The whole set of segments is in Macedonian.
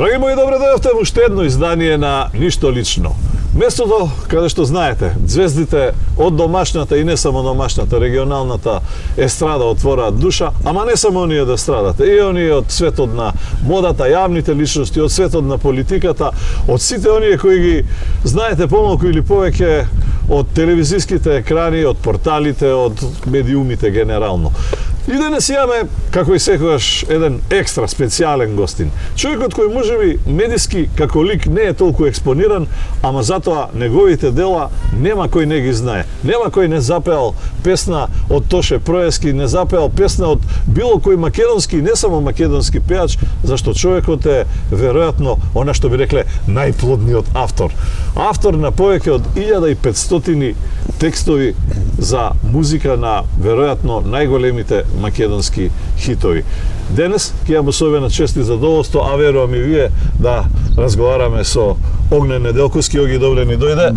Драги мои, добре дојавте во уште едно издание на Ништо лично. Местото каде што знаете, звездите од домашната и не само домашната, регионалната естрада отвораат душа, ама не само оние од естрадата, и оние од светот на модата, јавните личности, од светот на политиката, од сите оние кои ги знаете помалку или повеќе од телевизиските екрани, од порталите, од медиумите генерално. И денес имаме, како и секогаш, еден екстра специјален гостин. Човекот кој можеби медиски како лик не е толку експониран, ама затоа неговите дела нема кој не ги знае. Нема кој не запеал песна од Тоше Проески, не запеал песна од било кој македонски, не само македонски пеач, зашто човекот е веројатно она што би рекле најплодниот автор. Автор на повеќе од 1500 текстови за музика на веројатно најголемите македонски хитови. Денес ќе имам особена чест и задоволство, а верувам и вие да разговараме со Огнен Неделковски. Оги, добре ни дојде.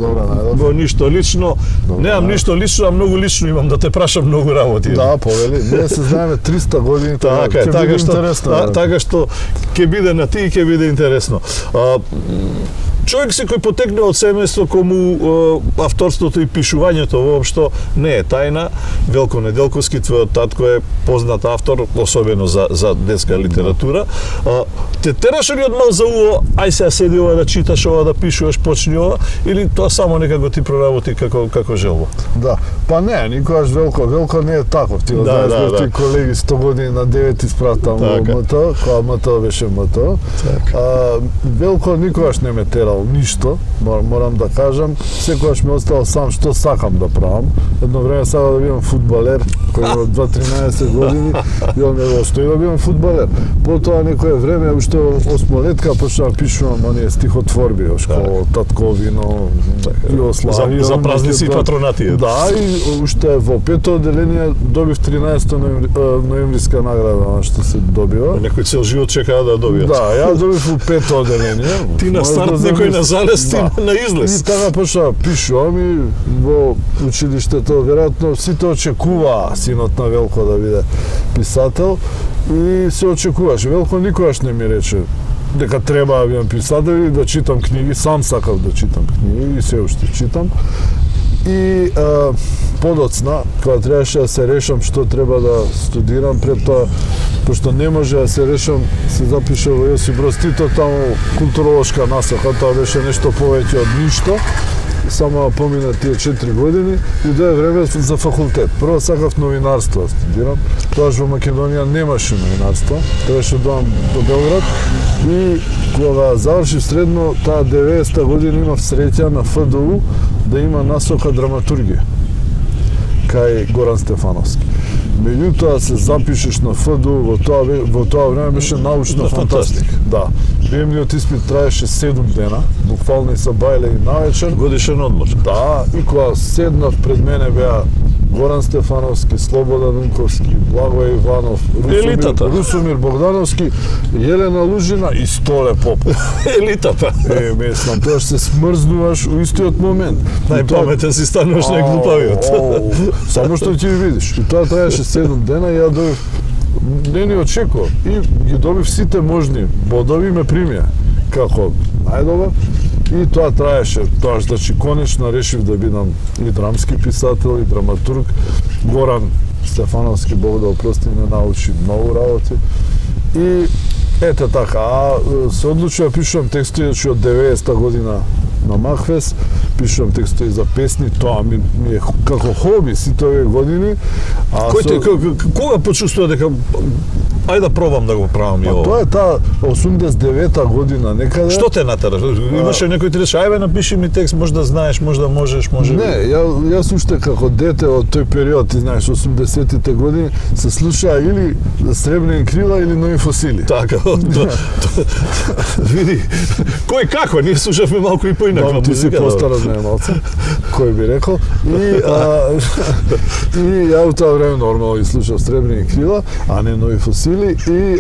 Во Ништо лично. Немам ништо лично, а многу лично имам да те прашам многу работи. Да, повели. Ние се знаеме 300 години, така што ќе биде на ти и ќе биде интересно. Човек се кој потекне од семејство кому авторството и пишувањето воопшто не е тајна. Велко Неделковски, твојот татко е познат автор, особено за детска литература. Те тераше ли од мал за уво, ај сега седи ова да читаш, ова да пишуваш, почни ова, или тоа само некако ти проработи како желба? Да, па не, никогаш Велко не е таков. Ти знаеш, ти колеги 100 години на 9 испратам во МТ, кога МТ беше МТ. Велко никогаш не ме терал ништо, морам да кажам. Секогаш ме оставал сам што сакам да правам. Едно време сакав да бидам фудбалер, кој има 2-13 години, и он ме остави да бидам фудбалер. Потоа некое време, уште осмолетка, почнав да пишувам оние стихотворби, како Татковино, Југославија. За празници и патронати. Да, и уште во пето одделение добив 13 ноемвриска награда, што се добива. Некој цел живот чекаа да добијат. Да, ја добив во пето одделение. Ти на старт, некој на залез, ти на излез. И така почнав пишувам и во училиштето, веројатно сите очекуваа синот на Велко да биде писател и се очекуваше. Велко никогаш не ми рече дека треба да бидам писател и да читам книги. Сам сакав да читам книги и се уште читам. И подоцна, кога требаше да се решам што треба да студирам, пред тоа, пошто не може да се решам, се запиша во Јосип Броз Тито, таму културолошка насока, тоа беше нешто повеќе од ништо. Само помина тие 4 години и дое време за факултет. Прво сакав новинарство да студирам. Тоаш во Македонија немаше новинарство. Требаше да доам до Белград и кога завршив средно, таа 90-та година имав среќа на ФДУ да има насока драматургија кај Горан Стефановски. Меѓутоа се запишеш на ФДУ, во тоа време беше научна фантастика. Да. Приемниот испит траеше 7 дена, буквално и са бајле и навечер. Годишен одмор. Да, и кога седнав пред мене беа Горан Стефановски, Слободан Унковски, Благој Иванов, Русомир Богдановски, Јелена Лужина и Столе Попов. Елитата. Мислам, тоа се смрзнуваш у истиот момент. Најпаметен си стануваш најглупавиот. Само што ти видиш. И тоа траеше 7 дена и ја добив, не ни очекував. И ги добив сите можни бодови и ме примија како најдобар. И тоа траеше, значи конечно решив да бидам и драмски писател, и драматург. Горан Стефановски, Бог да опрости, ме научи многу работи. И ете така, се одлучив да пишувам текстови, значи од 90-та година на Махвес, пишувам текстови за песни, тоа ми е како хоби сите овие години. Кога почувствува дека ајде да пробам да го правам и ова? Тоа е таа 89-та година некаде. Што те натера? Имаше некој ти рече, ајде напиши ми текст, може да знаеш, може да можеш, може. Не, јас уште како дете од тој период, ти знаеш, 80-тите години се слушаа или Сребрени крила или Нови фосили. Така. Види, кој како, ние слушавме малку и поинака музика. Ти си постар од мене малце, кој би рекол. И ја у тоа време нормално ги слушав Сребрени крила, а не Нови фосили. Или и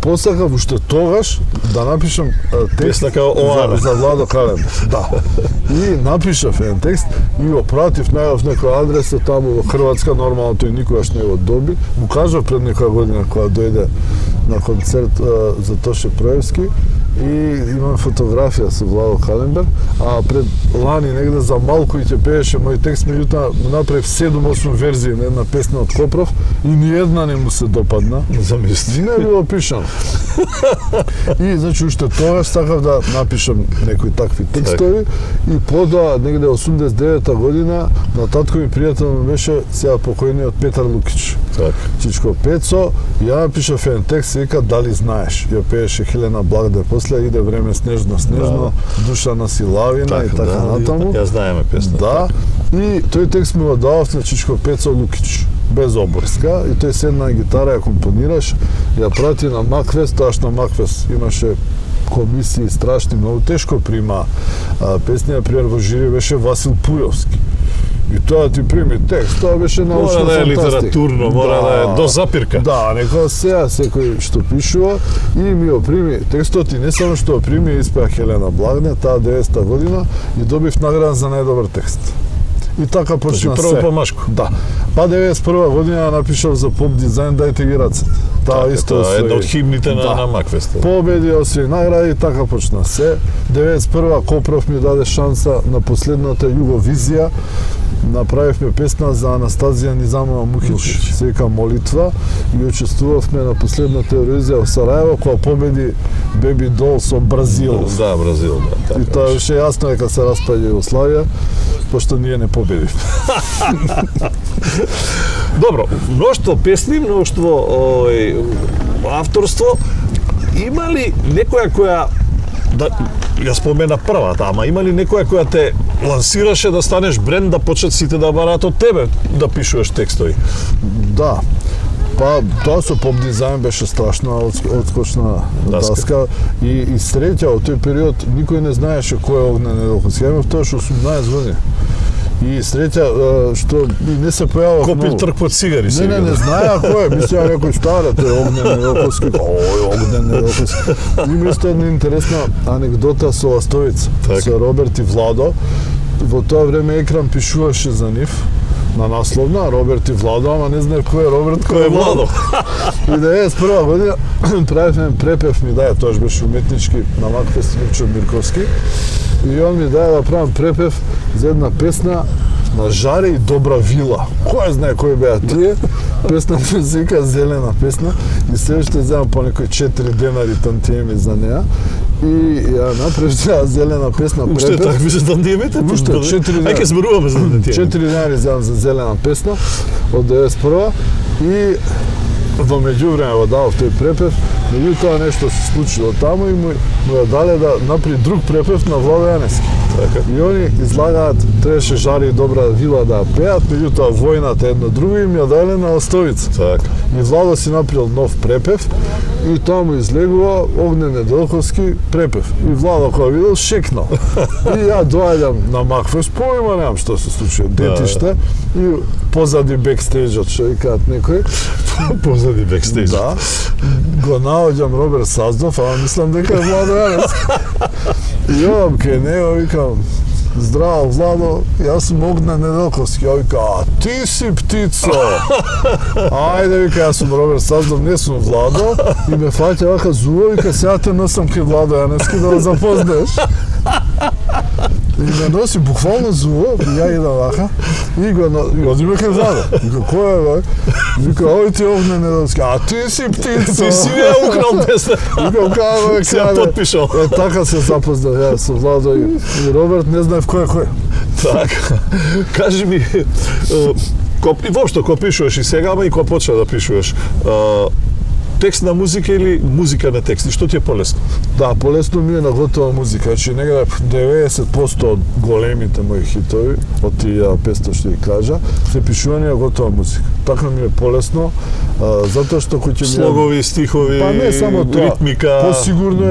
посакав уште тогаш да напишам текст за Владо Календар. Да. И напишав еден текст и го пратив најав некоја адреса таму во Хрватска, нормално тој никогаш не го доби. Му кажав пред некоја година кога дојде на концерт за Тоше Проевски и имам фотографија со Владо Календар, а пред лани негде за малку и ќе пееше мој текст, меѓутоа направив 7-8 верзии на една песна од Копров и ни една не му се допадна. Замисли. Не било пишано. И значи уште тогаш сакав да напишам некои такви текстови и подоа негде 89-та година на татко ми пријател ми беше сега покојниот Петар Лукич. Так. Чичко Пецо, ја напишав еден текст, вика Дали знаеш. Ја пееше Хелена Благде, после иде време снежно, снежно, душа на силавина и така натаму. Ја знаеме песната. Да. И тој текст ми го давав на Чичко Пецо Лукич, без оборска, и тој седна на гитара, ја компонираш, ја прати на Маквес, тоаш на Маквес имаше комисии страшни, многу тешко прима песни, например во жири беше Васил Пујовски. И тоа ти прими текст, тоа беше научна фантастика. Мора да е литературно, мора да е до запирка. Да, некоја сега секој што пишува и ми го прими текстот и не само што го прими, испеа Хелена Благне, таа 90-та година и добив награда за најдобар текст. И така почна се. Прво помашко. Да. Па 91 година напишав за поп дизајн Дајте ги рацете. Таа исто е една од химните на Макфест. Победи, освои награди, така почна се. 91 Копров ми даде шанса на последната Југовизија. Направивме песна за Анастазија Низамова Мухич, се вика Молитва, и учествувавме на последната Евровизија во Сараево, која победи Беби Дол со Бразил. Да, Бразил, да. И тоа беше јасно дека се распаѓа Југославија, пошто ние не победивме. Добро, мноштво песни, мноштво авторство. Има ли некоја која да ја спомена првата, ама има ли некоја која те лансираше да станеш бренд, да почнат сите да бараат од тебе да пишуваш текстови? Да. Па тоа со поп дизајн беше страшна одскочна даска и среќа од тој период никој не знаеше кој е Огнен Неделковски. Имав тоа што 18 години. И среќа што не се појавува Копил трк под цигари. Не знаеа кој е. Мислеа некој стара, тој Огнен Неделковски. Ој, Огнен Неделковски. Има исто една интересна анекдота со Ластовица, со Роберт и Владо. Во тоа време Екран пишуваше за нив на насловна Роберт и Владо, ама не знае кој е Роберт, кој е Владо. И 91 година правивме препев, ми даде, тоа беше уметнички на Макфест Мирчо Мирковски. И он ми даде да правам препев за една песна на Жаре и Добра вила. Кој знае кој беа тие? Песна се вика Зелена песна и се уште земам по некои 4 денари тантиеми за неа. И ја направив сега Зелена песна препев. Уште такви се тантиемите? Уште 4 денари. Ајде зборуваме за тантиеми. 4 денари земам за Зелена песна од 91 и во меѓувреме го дав тој препев, меѓутоа нешто се случило таму и му ја даде да направи друг препев на Владо Јаневски. И они излагаат, требаше Жаре и Добра вила да пеат, меѓутоа војната едно друго им ја даде на Ластовица. И Владо си направил нов препев и тоа му излегува Огнен Неделковски препев. И Владо кога видел шекнал. И ја доаѓам на Макфест, поима немам што се случи, детиште и позади бекстејџот, што викаат некој. Позади бекстејџот. Да. Го наоѓам Роберт Саздов, ама мислам дека е Владо Јаневски. И одам кај него, викам, здраво, Владо, јас сум Огнен Неделковски. Ја вика, а ти си птицо. Ајде, вика, јас сум Роберт Саздов, не сум Владо. И ме фаќа вака зуба, вика, сега те носам кај Владо Јаневски да го запознаеш. И ме носи буквално зуба, и ја идам вака, и го одиме кај Владо. Вика, кој е, бе? Вика, ој ти Огнен Неделковски, а ти си птицо. Ти си ја украл песна. Викам, кај, бе, се потпишал. Така се запознав ја со Владо и Роберт, не знаев кој е кој. Така. Кажи ми, и воопшто кога пишуваш и сега, ама и кога почна да пишуваш, текст на музика или музика на текст? И што ти е полесно? Да, полесно ми е на готова музика. Значи, негде 90% од големите мои хитови, од тие 500 што ги кажа, се пишување на готова музика. така ми е полесно, затоа што кој ќе ми слогови, стихови, па не само тоа, ритмика,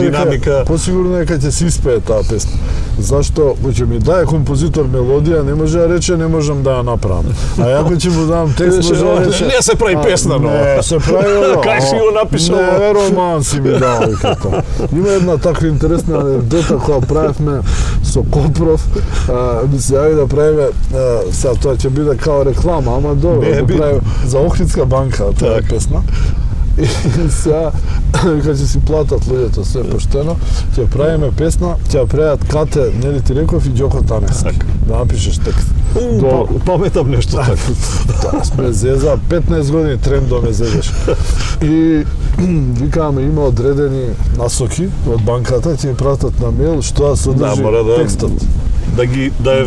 динамика. Посигурно е кога ќе се испее таа песна. Зашто кој ќе ми даде композитор мелодија, не може да рече не можам да ја направам. А ја кој ќе му дам текст може да рече не се прави песна, но. Не, се прави ово. Кај си го напишал? Не, роман си ми дал како. Има една таква интересна анекдота која правевме со Копров, ми се јави да правиме, сега тоа ќе биде као реклама, ама добро, да правиме за Охридска банка таа песна. И сега, кога ќе си платат луѓето се поштено, ќе правиме песна, ќе ја прават Кате, нели ти реков, и Ѓоко Таневски. Да напишеш текст. Паметам нешто така. Да, сме зеза, 15 години трендо ме зезеш. И викаме, има одредени насоки од банката, ќе ми пратат на мејл што содржи текстот. Да е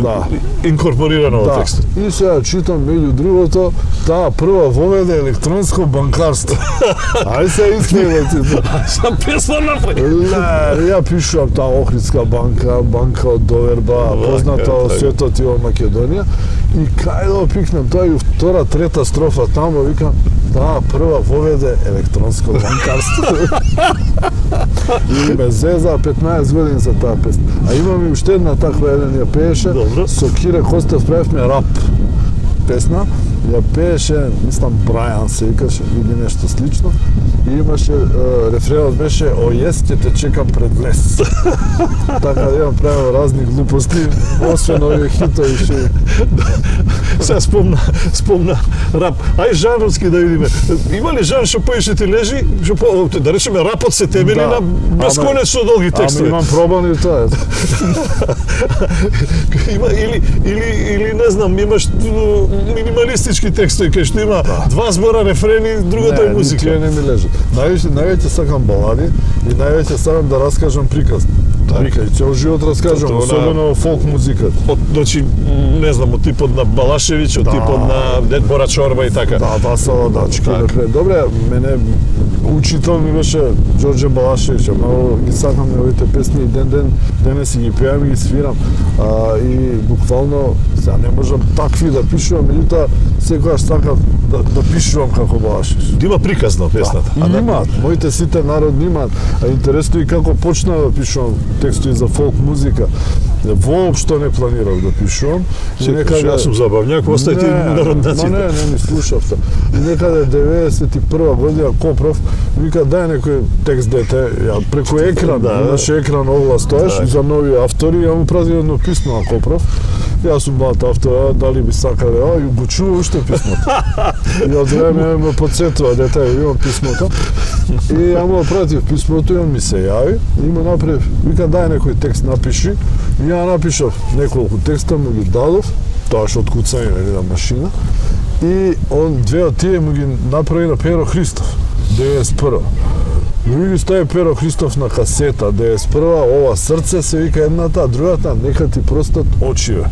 инкорпорирано во текстот. И сега читам меѓу другото, таа прва воведе електронско банкарство. Ај се искрено ти. Сам песна напред. Ја пишувам таа Охридска банка, банка од доверба, позната од светот и во Македонија. И кај да опикнем, тоа и втора, трета строфа таму, викам, таа прва воведе електронско банкарство. И ме зеза 15 години за таа песна. А имам и уште една таква, еден ја пееше, со Кире Костев правевме рап песна, ја пееше, мислам, Брајан се викаше, или нешто слично, и имаше, рефренот беше "О, јес, ќе те чекам пред лес". Така да имам правил разни глупости, освен овие хитови што... Сега спомна рап. Ај жанровски да видиме. Има ли жанр што поише ти лежи, што да речеме рапот се темели на бесконечно долги текстови? Ама имам проблем и тоа. Има или не знам, имаш минималистички текстови кај што има два збора рефрени, другото е музика. Не ми лежат. Највеќе сакам балади и највеќе сакам да раскажам приказ. Вика, и цел живот раскажам, особено во фолк музиката. Значи, не знам, од типот на Балашевиќ, од типот на Дед Бора Чорба и така. Да, Васала Дачки. Добре, мене учител ми беше Ѓорѓе Балашевиќ, многу ги сакам неговите песни и денес ги пеам и ги свирам. И буквално, сега не можам такви да пишувам, меѓутоа секогаш сакав да пишувам како Балашевиќ. Има приказно песната. Имаат, моите сите народни имаат, а интересно и како почнав да пишувам текстови за фолк музика. Воопшто не планирав да пишувам. Јас сум забавњак, остај ти народнаците. Не ми слушавте. И некаде 91 година Копров вика дај некој текст дете, ја преку екран, имаше екран овла стоеш за нови автори, ја му пратив едно писмо на Копров. Јас сум млад автор, дали би сакале, и го чува уште писмото. И од време ме подсетува дете, имам писмото. И ја му пратив писмото и он ми се јави и му направив, вика дај некој текст напиши. И ја напишав неколку текста, му ги дадов, тоа што од куцање на машина. И он две од тие му ги направи на Перо Христов, 91. И ги стави Перо Христов на касета, 91, ова срце се вика едната, а другата нека ти простат очиве.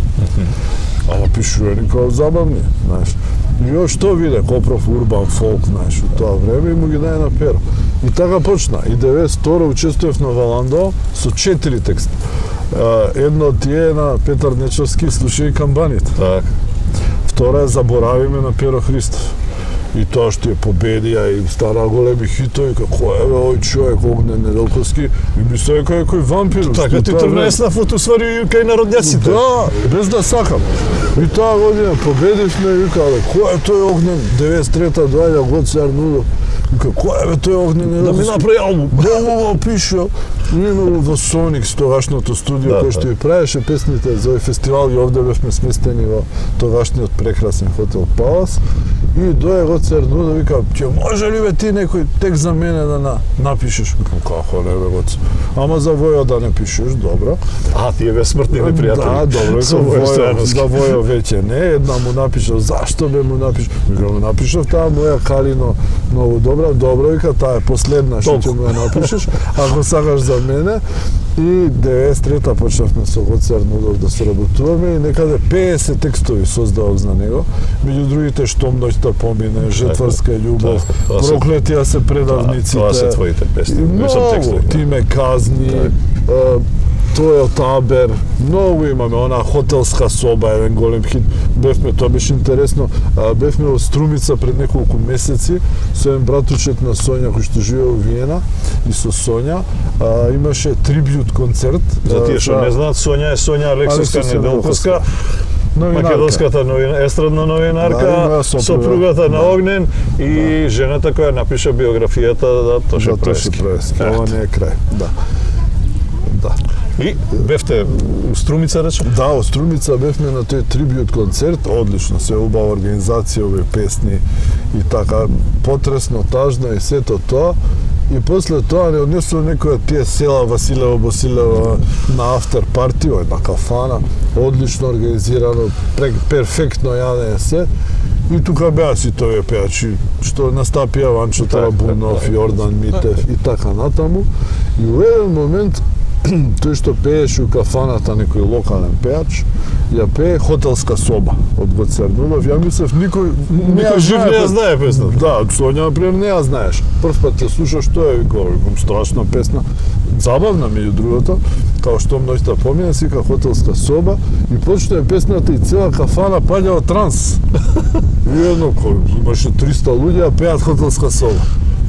Ама пишува никога забавни, знаеш. И што виде Копров урбан фолк, знаеш, у тоа време и му ги даде на Перо. И така почна. И 92 учествував на Валандо со 4 текста. Едно од тие е на Петар Нечовски, слушај камбаните. Так. Втора е Заборавиме на Перо Христов. И тоа што е победија и стара големи хитови, како еве овој човек Огнен Неделковски, и ми се како некој вампир. Така ти трнесна фотосвари кај народњаците. Да, без да сакам. И таа година победивме и викале, кој е тој Огнен? 93-та доаѓа Гоце Арнудов. Вика, кој е тој Огнен Неделковски? Да ми направи албум. Долго пиша. Именно во Соникс, тогашното студио кој што ја правеше песните за овој фестивал и овде бевме сместени во тогашниот прекрасен хотел Палас. И дојде Гоце Арнудов вика, ќе може ли бе ти некој текст за мене да напишеш? Викам, како не бе Гоце? Ама за Војо да не пишеш, добро. А, тие бе смртни непријатели. Да, добро, за Војо веќе не, една му напишав, зашто бе му напишав? Викам, напишав таа моја Калино, многу добра, добро, вика, таа е последна што ќе му ја напишеш, ако сакаш за мене. И 93-та почнавме со Гоце Арнудов да соработуваме и некаде 50 текстови создавав за него. Меѓу другите Штом ноќта помине, Жетварска љубов, Проклетија се предавниците. Тоа се твоите песни, многу, Ти ме казни, Тој табер, многу имаме, она хотелска соба, еден голем хит. Бевме, тоа беше интересно, бевме во Струмица пред неколку месеци со еден братучет на Сонја кој што живее во Виена и со Сонја имаше трибют концерт. За тие што не знаат, Сонја е Сонја Алексовска Неделковска, македонската естрадна новинарка, сопругата на Огнен и жената која напиша биографијата за Тоше Проески. Ова не е крај, да. И бевте у Струмица, рече? Да, во Струмица бевме на тој трибют концерт, одлично, се убава организација, овие песни и така, потресно, тажно и сето тоа. И после тоа не однесува некоја тие села Василева Босилева на афтер парти, една кафана, одлично организирано, перфектно јадење се. И тука беа сите овие пеачи, што настапија Ванчо Тарабунов, Јордан Митев и така натаму. И во еден момент тој што пееше у кафаната некој локален пеач, ја пее Хотелска соба од Гоце Арнулов. Ја мислев никој жив не ја знае песната. Да, Сонја например не ја знаеш. Прв пат ја слушаш, што е, викам, страшна песна, забавна меѓу другото, као што ноќта помина, сика Хотелска соба и почна песната и цела кафана паѓа од транс. И едно имаше 300 луѓе, пеат Хотелска соба.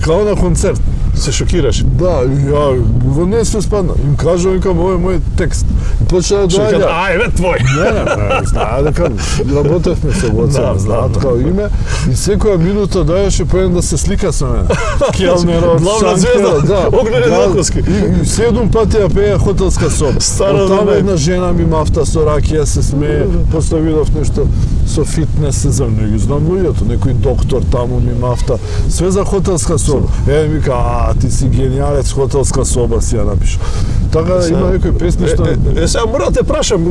Као на концерт. Се шокираш? Да, ја во не се спадна. Им кажувам, викам, ова е мој текст. И почна да доаѓа. Ајде твој. Не, знае дека работевме со Гоце, знаат као име и секоја минута доаѓаше по еден да се слика со мене. Келнерот, главна звезда, Огнен Неделковски. И 7 пати ја пеја Хотелска соба. Стара Таму една жена ми мафта со ракија, се смее, после видов нешто со фитнес, се ги знам луѓето, некој доктор таму ми мафта, све за Хотелска соба. Ми вика, ти си гениалец, Хотелска соба си ја напиша. Така има некои песни што сега мора да те прашам,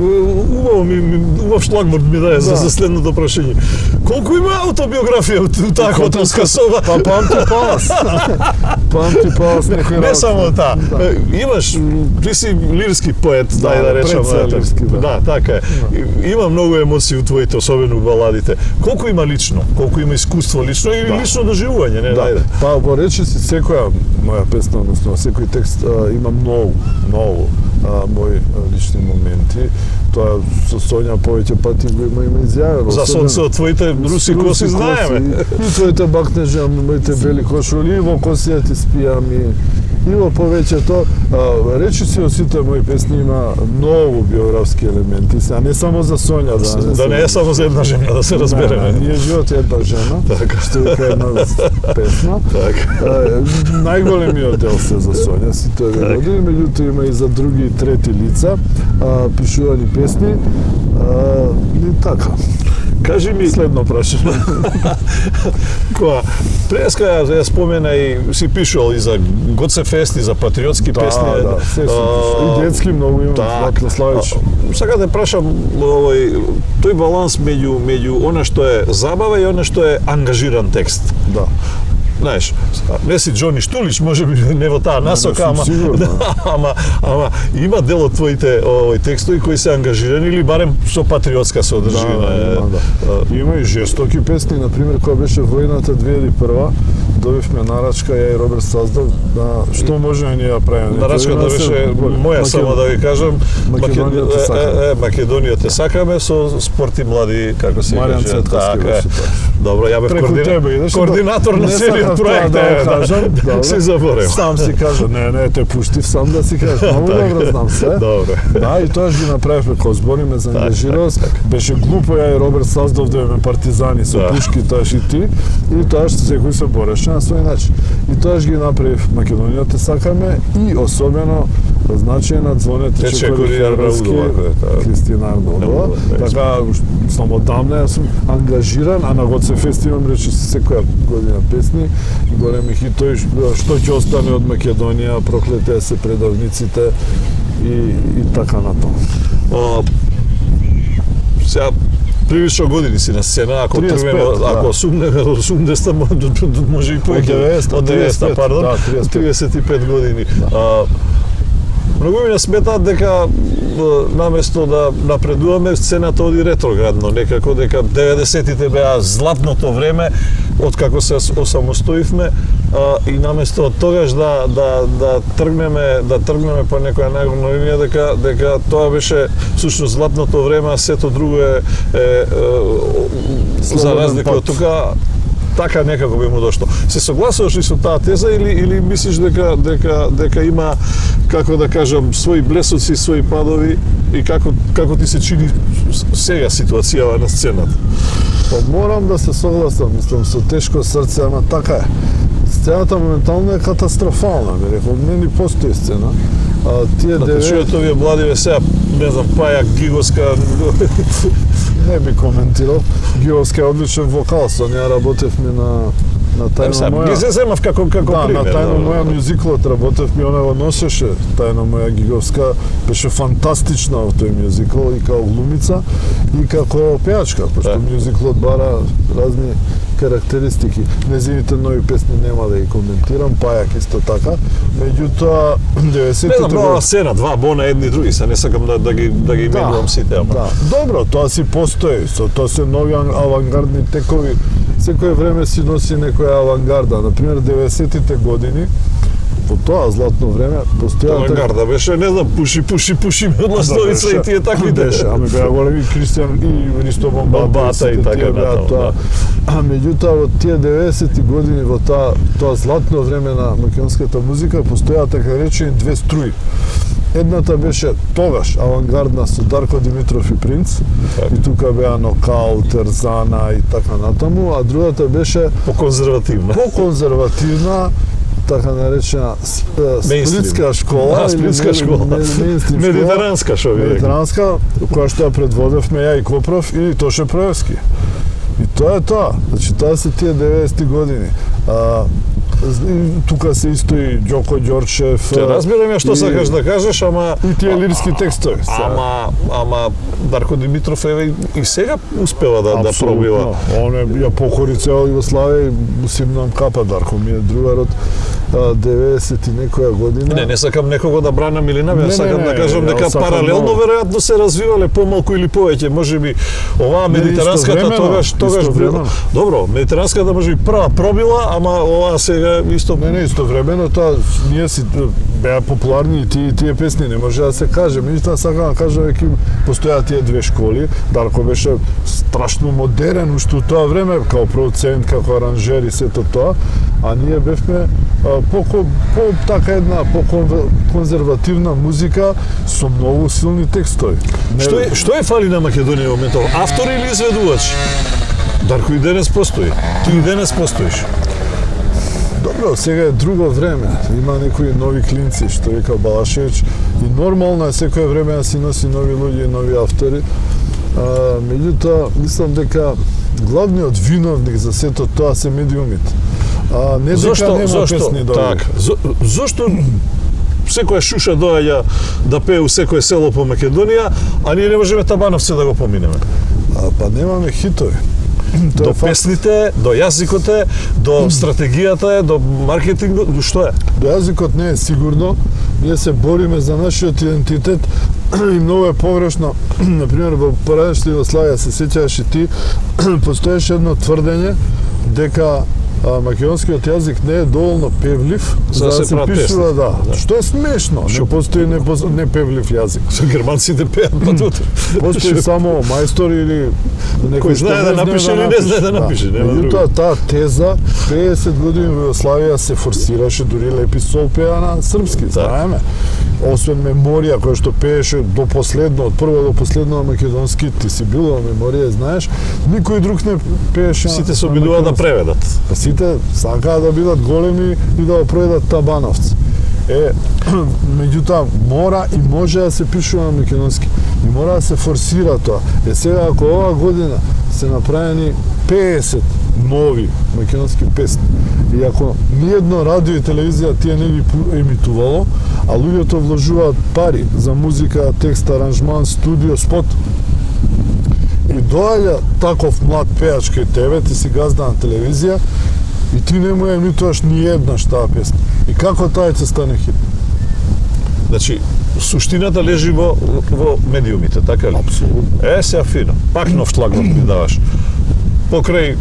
убав шлагворд ми даде за следното прашање. Колку има автобиографија у таа Хотелска соба? Па памти Палас. Памти Палас некој Не само таа. Имаш, ти си лирски поет, дај да речам. Да, така е. Има многу емоции у твоите, особено у баладите. Колку има лично? Колку има искуство лично или лично доживување, не, дајде. Па во речи си секоја моја песна, односно секој текст има многу мои лични моменти. Тоа со Сонја повеќе пати го има изјавено. За сонце од твоите руси коси знаеме. И твоите бакнежа, моите бели кошули, во косија ти спијам и во повеќето речиси од сите мои песни има многу биографски елементи, а не само за Сонја, да не е само за една жена, да се разбереме. Ние живот е една жена, што вика една песна. Најголемиот дел се за Сонја, сите овие години, меѓутоа има и за други и трети лица, пишувани песни, и така. Кажи ми следно прашање. Која преска ја спомена и си пишувал и за Гоце фест и за патриотски песни. Да, се и детски многу имам, Златна Славич. Сега те прашам тој баланс меѓу она што е забава и она што е ангажиран текст. Да. Знаеш, не си Џони Штулич, може би не во таа насока, ама има дел од твоите текстови кои се ангажирани или барем со патриотска содржина. Има и жестоки песни, например, кога беше војната 2001, добивме нарачка, ја и Роберт Саздов, што може да ни ја правиме. Нарачката беше моја, само да ви кажам, Македонија те сакаме со спорти млади, како се Маријан Цветковски беше. Добро, ја бев координатор на целиот проект, си заборев. Сам си кажа, не, те пуштив сам да си кажеш, многу добро знам се. Добре. Да, и тоа ги направивме, кога збориме за ангажираност, беше глупо ја и Роберт Саздов да имаме партизани со пушки, тоаш и ти, и тоаш секој се бореше на свој начин. И тоаш ги направив Македонија те сакаме и особено значајна Звонете Чекори Кристина Арнаудова. Така, само одамна јас сум ангажиран, а на Гоце фест имам речиси секоја година песни, големи хитови, што ќе остане од Македонија, проклете се предавниците и така натаму. Сега прилично години си на сцена, ако тргнеме, ако сумнеме од 80-та, може и повеќе од 90-та, пардон, 35 години. Многу ми сметаат дека наместо да напредуваме, сцената оди ретроградно, некако дека 90-тите беа златното време, откако се осамостоивме, и наместо од тогаш да тргнеме по некоја најголема линија, дека тоа беше всушност златното време, а сето друго е за разлика од тука, така некако би му дошло. Се согласуваш ли со таа теза или мислиш дека има, како да кажам, свои блесоци, свои падови и како ти се чини сега ситуацијава на сцената? Па морам да се согласам, мислам, со тешко срце, ама така е. Сцената моментално е катастрофална, би рекол, не ни постои сцена. Тие чујето вие младиве сега, не знам, Пајак, Гиговска... Не би коментирал. Гиговска е одличен вокал, со неја работевме на Тајно моја... Ги се земав како пример. На Тајно моја мюзиклот работевме, она го носеше. Тајно моја Гиговска беше фантастична во тој мюзикл и како глумица и како пеачка, пошто мюзиклот бара разни карактеристики. Незините нови песни нема да ги коментирам, Пајак исто така. Меѓутоа, 90-те... Не знам, нова сцена, два бона, едни и други, се не сакам да ги именувам сите, ама... Да, добро, тоа си постои, тоа се нови авангардни текови. Секој време си носи некоја авангарда. Например, 90-тите години, во тоа златно време, постоја... Авангарда беше, не знам, пуши, Ластовица и тие такви беше. Ами беа големи Кристијан и Ристо Бомбата и така натаму. А меѓутоа во тие 90-ти години, во тоа златно време на македонската музика, постоја така речени две струи. Едната беше тогаш авангардна со Дарко Димитров и Принц, и тука беа Нокаут, Терзана и така натаму, а другата беше по-конзервативна, така наречена сплитска школа, медитеранска шо ви медитеранска, која што ја предводевме ја и Копров и Тоше Проевски. И тоа е тоа. Значи, тоа се тие 90-ти години. Тука се исто и Ѓоко Ѓорчев. Те разбирам ја што сакаш да кажеш, ама... И тие лирски текстови. Ама Дарко Димитров и сега успела да пробива. Он ја покори цела Југославија и симнам капа Дарко, ми е другарот 90 и некоја година. Не сакам некого да бранам или не, сакам да кажам дека паралелно веројатно се развивале помалку или повеќе, можеби оваа медитеранската тогаш добро, медитеранската можеби прва пробила, ама оваа сега исто не истовремено тоа ние си беа популарни и тие песни, не може да се каже. Меѓутоа сакам да кажам дека постојаат тие две школи. Дарко беше страшно модерен уште тоа време како продуцент, како аранжер и сето тоа, а ние бевме така една по-конзервативна музика со многу силни текстови. Што е фали на Македонија во моментов? Автор или изведувач? Дарко и денес постои. Ти и денес постоиш. Добро, сега е друго време. Има некои нови клинци, што вика Балашевич, и нормално е секое време да си носи нови луѓе и нови автори. Меѓутоа, мислам дека главниот виновник за сето тоа се медиумите. Не дека нема песни добри. Зошто секоја шуша доаѓа да пее у секое село по Македонија, а ние не можеме Табановци да го поминеме? Па немаме хитови. До песните, до јазикот, до стратегијата, до маркетингот, до што е? До јазикот не е сигурно. Ние се бориме за нашиот идентитет и многу е погрешно. Например, во поранешна Југославија, се сеќаваш и ти, постоеше едно тврдење дека македонскиот јазик не е доволно певлив за да се пишува, да. Што е смешно, не постои непевлив јазик. Со германците пеат патут. Постои само мајстор или некој знае да напише или не знае да напише. Меѓутоа таа теза 50 години во Југославија се форсираше, дури Лепи Сол пеа на српски, знаеме. Освен Меморија која што пееше до последно, од прво до последно на македонски, ти си бил во Меморија, знаеш, никој друг не пееше. Сите се обидуваат да преведат. Сите сакаат да бидат големи и да го проведат Табановци. Меѓутоа мора и може да се пишува на македонски. И мора да се форсира тоа. Сега ако оваа година се направени 50 нови македонски песни и ако ниедно радио и телевизија тие не ги емитувало, а луѓето вложуваат пари за музика, текст, аранжман, студио, спот, и доаѓа таков млад пеач кај тебе, ти си газда на телевизија и ти не му емитуваш ни еднаш таа песна. И како таа ќе стане хит? Значи, суштината лежи во медиумите, така ли? Апсолутно. Сега фино. Пак нов шлагот ми даваш. Покрај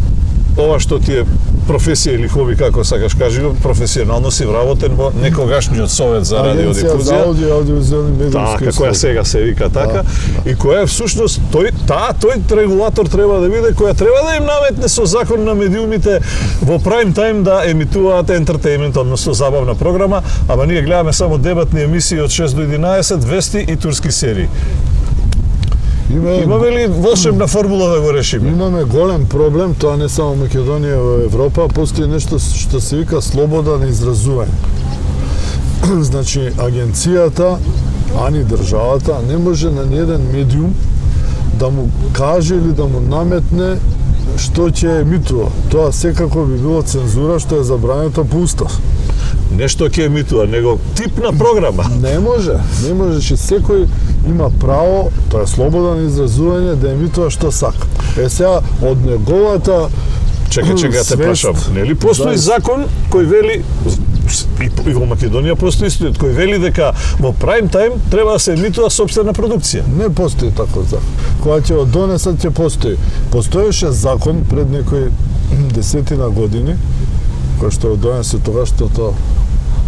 ова што ти е професија или хоби, како сакаш кажи, професионално си вработен во некогашниот Совет за радиодифузија. Агенција за аудиовизуелни медиумски услуги. Која сега се вика така, и која всушност тој регулатор треба да биде, која треба да им наметне со закон на медиумите во прайм тајм да емитуваат ентертејмент, односно забавна програма, ама ние гледаме само дебатни емисии од 6 до 11, вести и турски серии. Имаме ли волшебна формула да го решиме? Имаме голем проблем, тоа не само Македонија, во Европа, постои нешто што се вика слобода на изразување. Значи, агенцијата, ани државата, не може на ниеден медиум да му каже или да му наметне што ќе емитува. Тоа секако би било цензура, што е забрането по устав. Нешто ќе емитува, него тип на програма. Не може, че секој има право, тоа е слобода на изразување, да емитува што сака. Сега, од неговата Чекај, те прашам. Нели постои закон кој вели, и во Македонија постои истиот, кој вели дека во прайм тајм треба да се емитува собствена продукција? Не постои таков закон. Кога ќе го донесат, ќе постои. Постоеше закон пред некои 10 години, кој што го донесе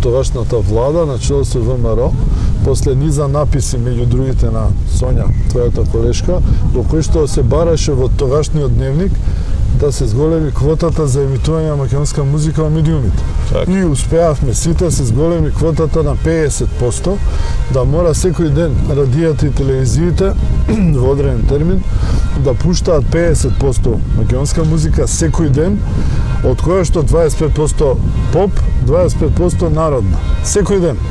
тогашната влада на чело со ВМРО, после низа написи меѓу другите на Сонја, твојата колешка, во кој што се бараше во тогашниот дневник да се зголеми квотата за емитување на македонска музика во медиумите. Так. И успеавме сите се зголеми квотата на 50%, да мора секој ден радијата и телевизиите во одреден термин да пуштаат 50% македонска музика секој ден, од која што 25% поп, 25% народна. Секој ден.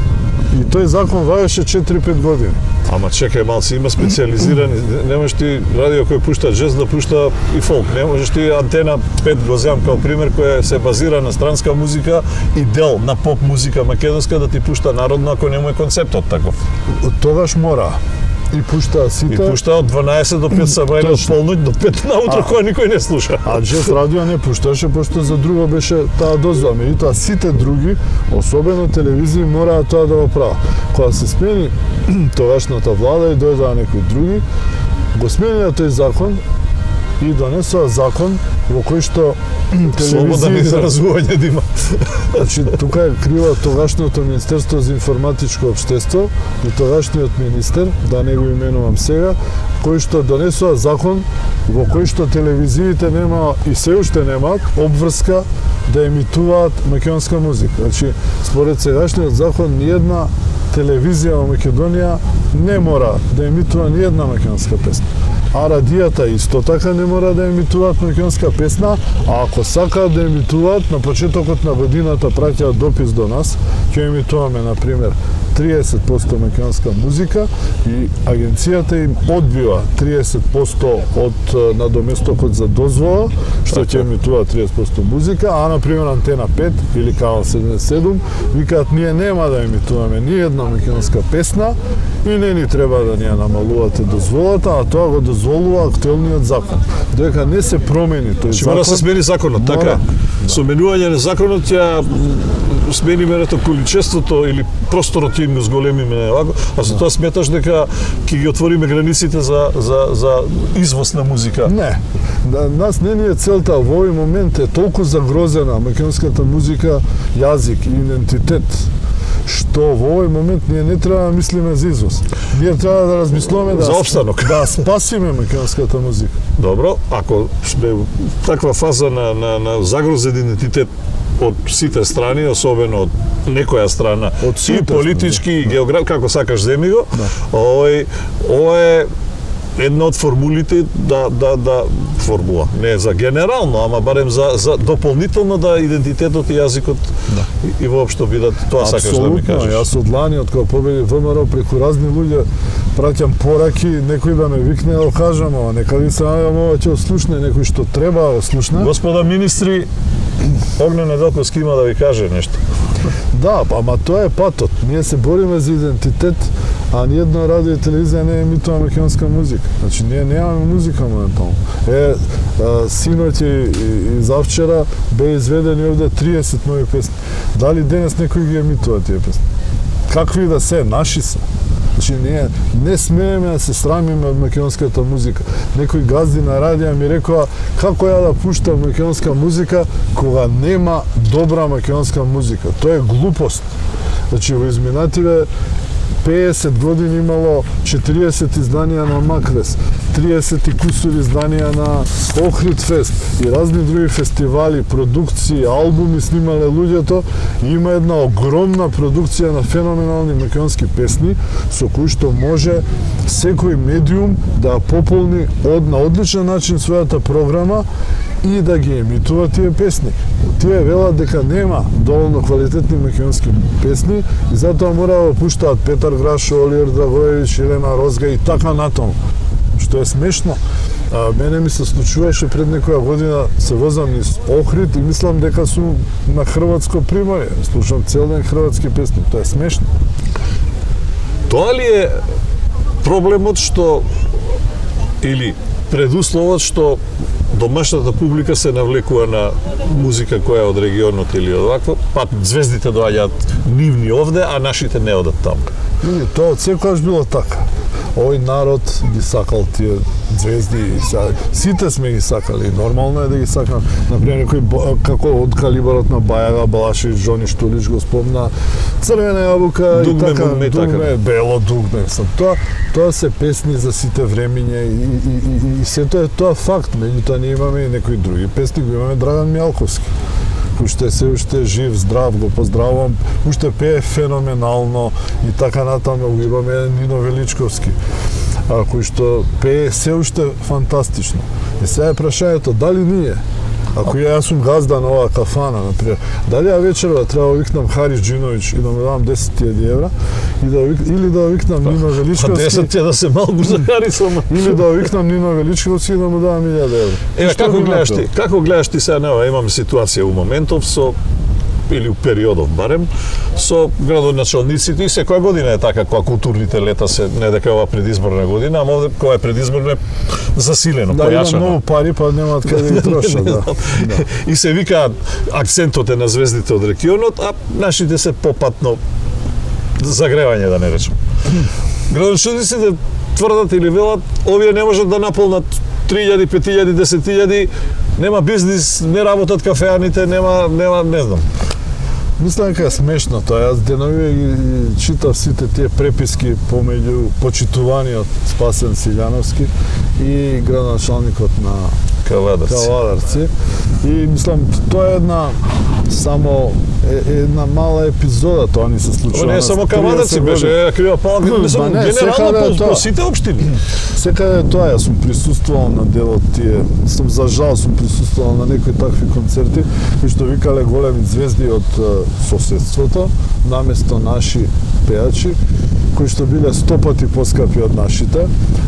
И тој закон важеше 4-5 години. Ама чекај малци, има специализирани, не можеш ти радио кој пушта джез да пушта и фолк, не можеш ти Антена 5 го земам као пример, која се базира на странска музика и дел на поп музика македонска да ти пушта народно ако нему е концептот таков. Тогаш мора. И пушта сите. И пушта од 12 до 5 сабајле, од полноќ до 5 наутро, која никој не слуша. А джез радио не пушташе, пошто за друго беше таа дозва. Меѓутоа сите други, особено телевизии, мораат тоа да го прават. Кога се смени тогашната влада и дојдоа некои други, го сменија тој закон и донесоа закон во кој што слобода на изразување да има. Значи, тука е криво тогашното Министерство за информатичко општество и тогашниот министер, да не го именувам сега, кој што донесоа закон во кој што телевизиите нема и се уште немаат обврска да емитуваат македонска музика. Значи, според сегашниот закон, ниедна телевизија во Македонија не мора да емитува ниедна македонска песна. А радијата исто така не мора да емитуваат македонска песна, а ако сакаат да емитуваат, на почетокот на годината праќаат допис до нас, ќе емитуваме, например, 30% македонска музика и агенцијата им одбива 30% од надоместокот за дозвола, што ќе емитува 30% музика, а например Антена 5 или Канал 77 викаат ние нема да емитуваме ни една македонска песна и не ни треба да ни ја намалувате дозволата, а тоа го дозволува актуелниот закон. Дека не се промени тој закон. Мора да се смени законот, така? Со менување на законот ја смениме рето количеството или просторот ќе им го зголемиме овако, а со тоа сметаш дека ќе ги отвориме границите за извоз на музика? Не. Нас не ни е целта во овој момент е толку загрозена македонската музика, јазик и идентитет, што во овој момент ние не треба да мислиме за извоз. Ние треба да размислуваме за опстанок, да спасиме македонската музика. Добро, ако сме таква фаза на загрозен идентитет од сите страни, особено од некоја страна, и политички, и географски, како сакаш земи го, ова е една од формулите да формула, не за генерално, ама барем за дополнително да идентитетот и јазикот и воопшто бидат, тоа сакаш да ми кажеш. Јас од лани, од кога победи ВМРО, преку разни луѓе праќам пораки, некој да ме викне да кажам, ама нека ви се најдам ова ќе ослушне, некој што треба да слушне. Господа министри, Огнен Неделковски има да ви каже нешто. Да, ама тоа е патот. Ние се бориме за идентитет, а ниедна радио и телевизија не емитува македонска музика. Значи, ние немаме музика моментално. Синоќ и завчера бе изведени овде 30 нови песни. Дали денес некој ги емитува тие песни? Какви да се, наши се. Значи не смееме да се срамиме од македонската музика. Некои газди на радија ми рекоа како ја да пуштам македонска музика кога нема добра македонска музика. Тоа е глупост. Значи во изминативе 50 години имало 40 изданија на Маквес, 30 и кусури изданија на Охрид Фест и разни други фестивали, продукции, албуми снимале луѓето. Има една огромна продукција на феноменални македонски песни со кои што може секој медиум да пополни на одличен начин својата програма и да ги емитува тие песни. Тие велат дека нема доволно квалитетни македонски песни и затоа мора да пуштаат Петар Грашо, Оливер Драгоевич, Елена Розга и така натаму. Што е смешно. Мене ми се случуваше пред некоја година, се возам низ Охрид и мислам дека сум на хрватско приморје. Слушам цел ден хрватски песни. Тоа е смешно. Тоа ли е проблемот што или предусловот што домашната публика се навлекува на музика која е од регионот или од вакво, па звездите доаѓаат нивни овде, а нашите не одат таму? Тоа од секогаш било така. Овој народ ги сакал тие звезди и сите сме ги сакали. Нормално е да ги сакам. Например, некој како од калибарот на Бајага, Балашевич, Жони Штулич го спомна, Црвена јабука и така, дугме, бело дугме. Тоа се песни за сите времиња и сето е тоа факт. Меѓутоа ние имаме и некои други песни, го имаме Драган Мјалковски. Уште се уште жив, здрав, го поздравувам, уште пее феноменално и така натаму. Го имаме Нино Величковски, кој што пее се уште фантастично. И сега е прашањето, дали ние, ако јас сум газда на оваа кафана, например, дали ја вечерва треба да викнам Харис Джиновиќ и да му дам 10.000 евра, или да викнам Нино Величковски... 10 е да се малку за Харисом. Или да викнам Нино Величковски и да му дам 1000 евра. Еве, како гледаш ти сега, нева, имаме ситуација у моментов со или у периодов барем, со градоначалниците и секоја година е така, кога културните лета се, не дека ова предизборна година, ама овде кога е предизборна е засилено, појачано. Да, има многу пари, па немаат каде да ги трошат, да. И се вика акцентот е на звездите од регионот, а нашите се попатно загревање, да не речем. Градоначалниците тврдат или велат, овие не можат да наполнат 3000, 5000, 10.000, нема бизнис, не работат кафеаните, нема, не знам. Мислам дека е смешно тоа. Јас деновиве ги читав сите тие преписки помеѓу почитуваниот Спасен Силјановски и градоначалникот на Кавадарци. И мислам, тоа е една мала епизода, тоа ни се случува. Не само Кавадарци беше, крива палка, мислам, генерално по сите општини. Секаде тоа, јас сум присуствувал на дел од тие, за жал сум присуствувал на некои такви концерти, кои што викале големи звезди од соседството, наместо наши пејачи, кои што биле 100 пати поскапи од нашите.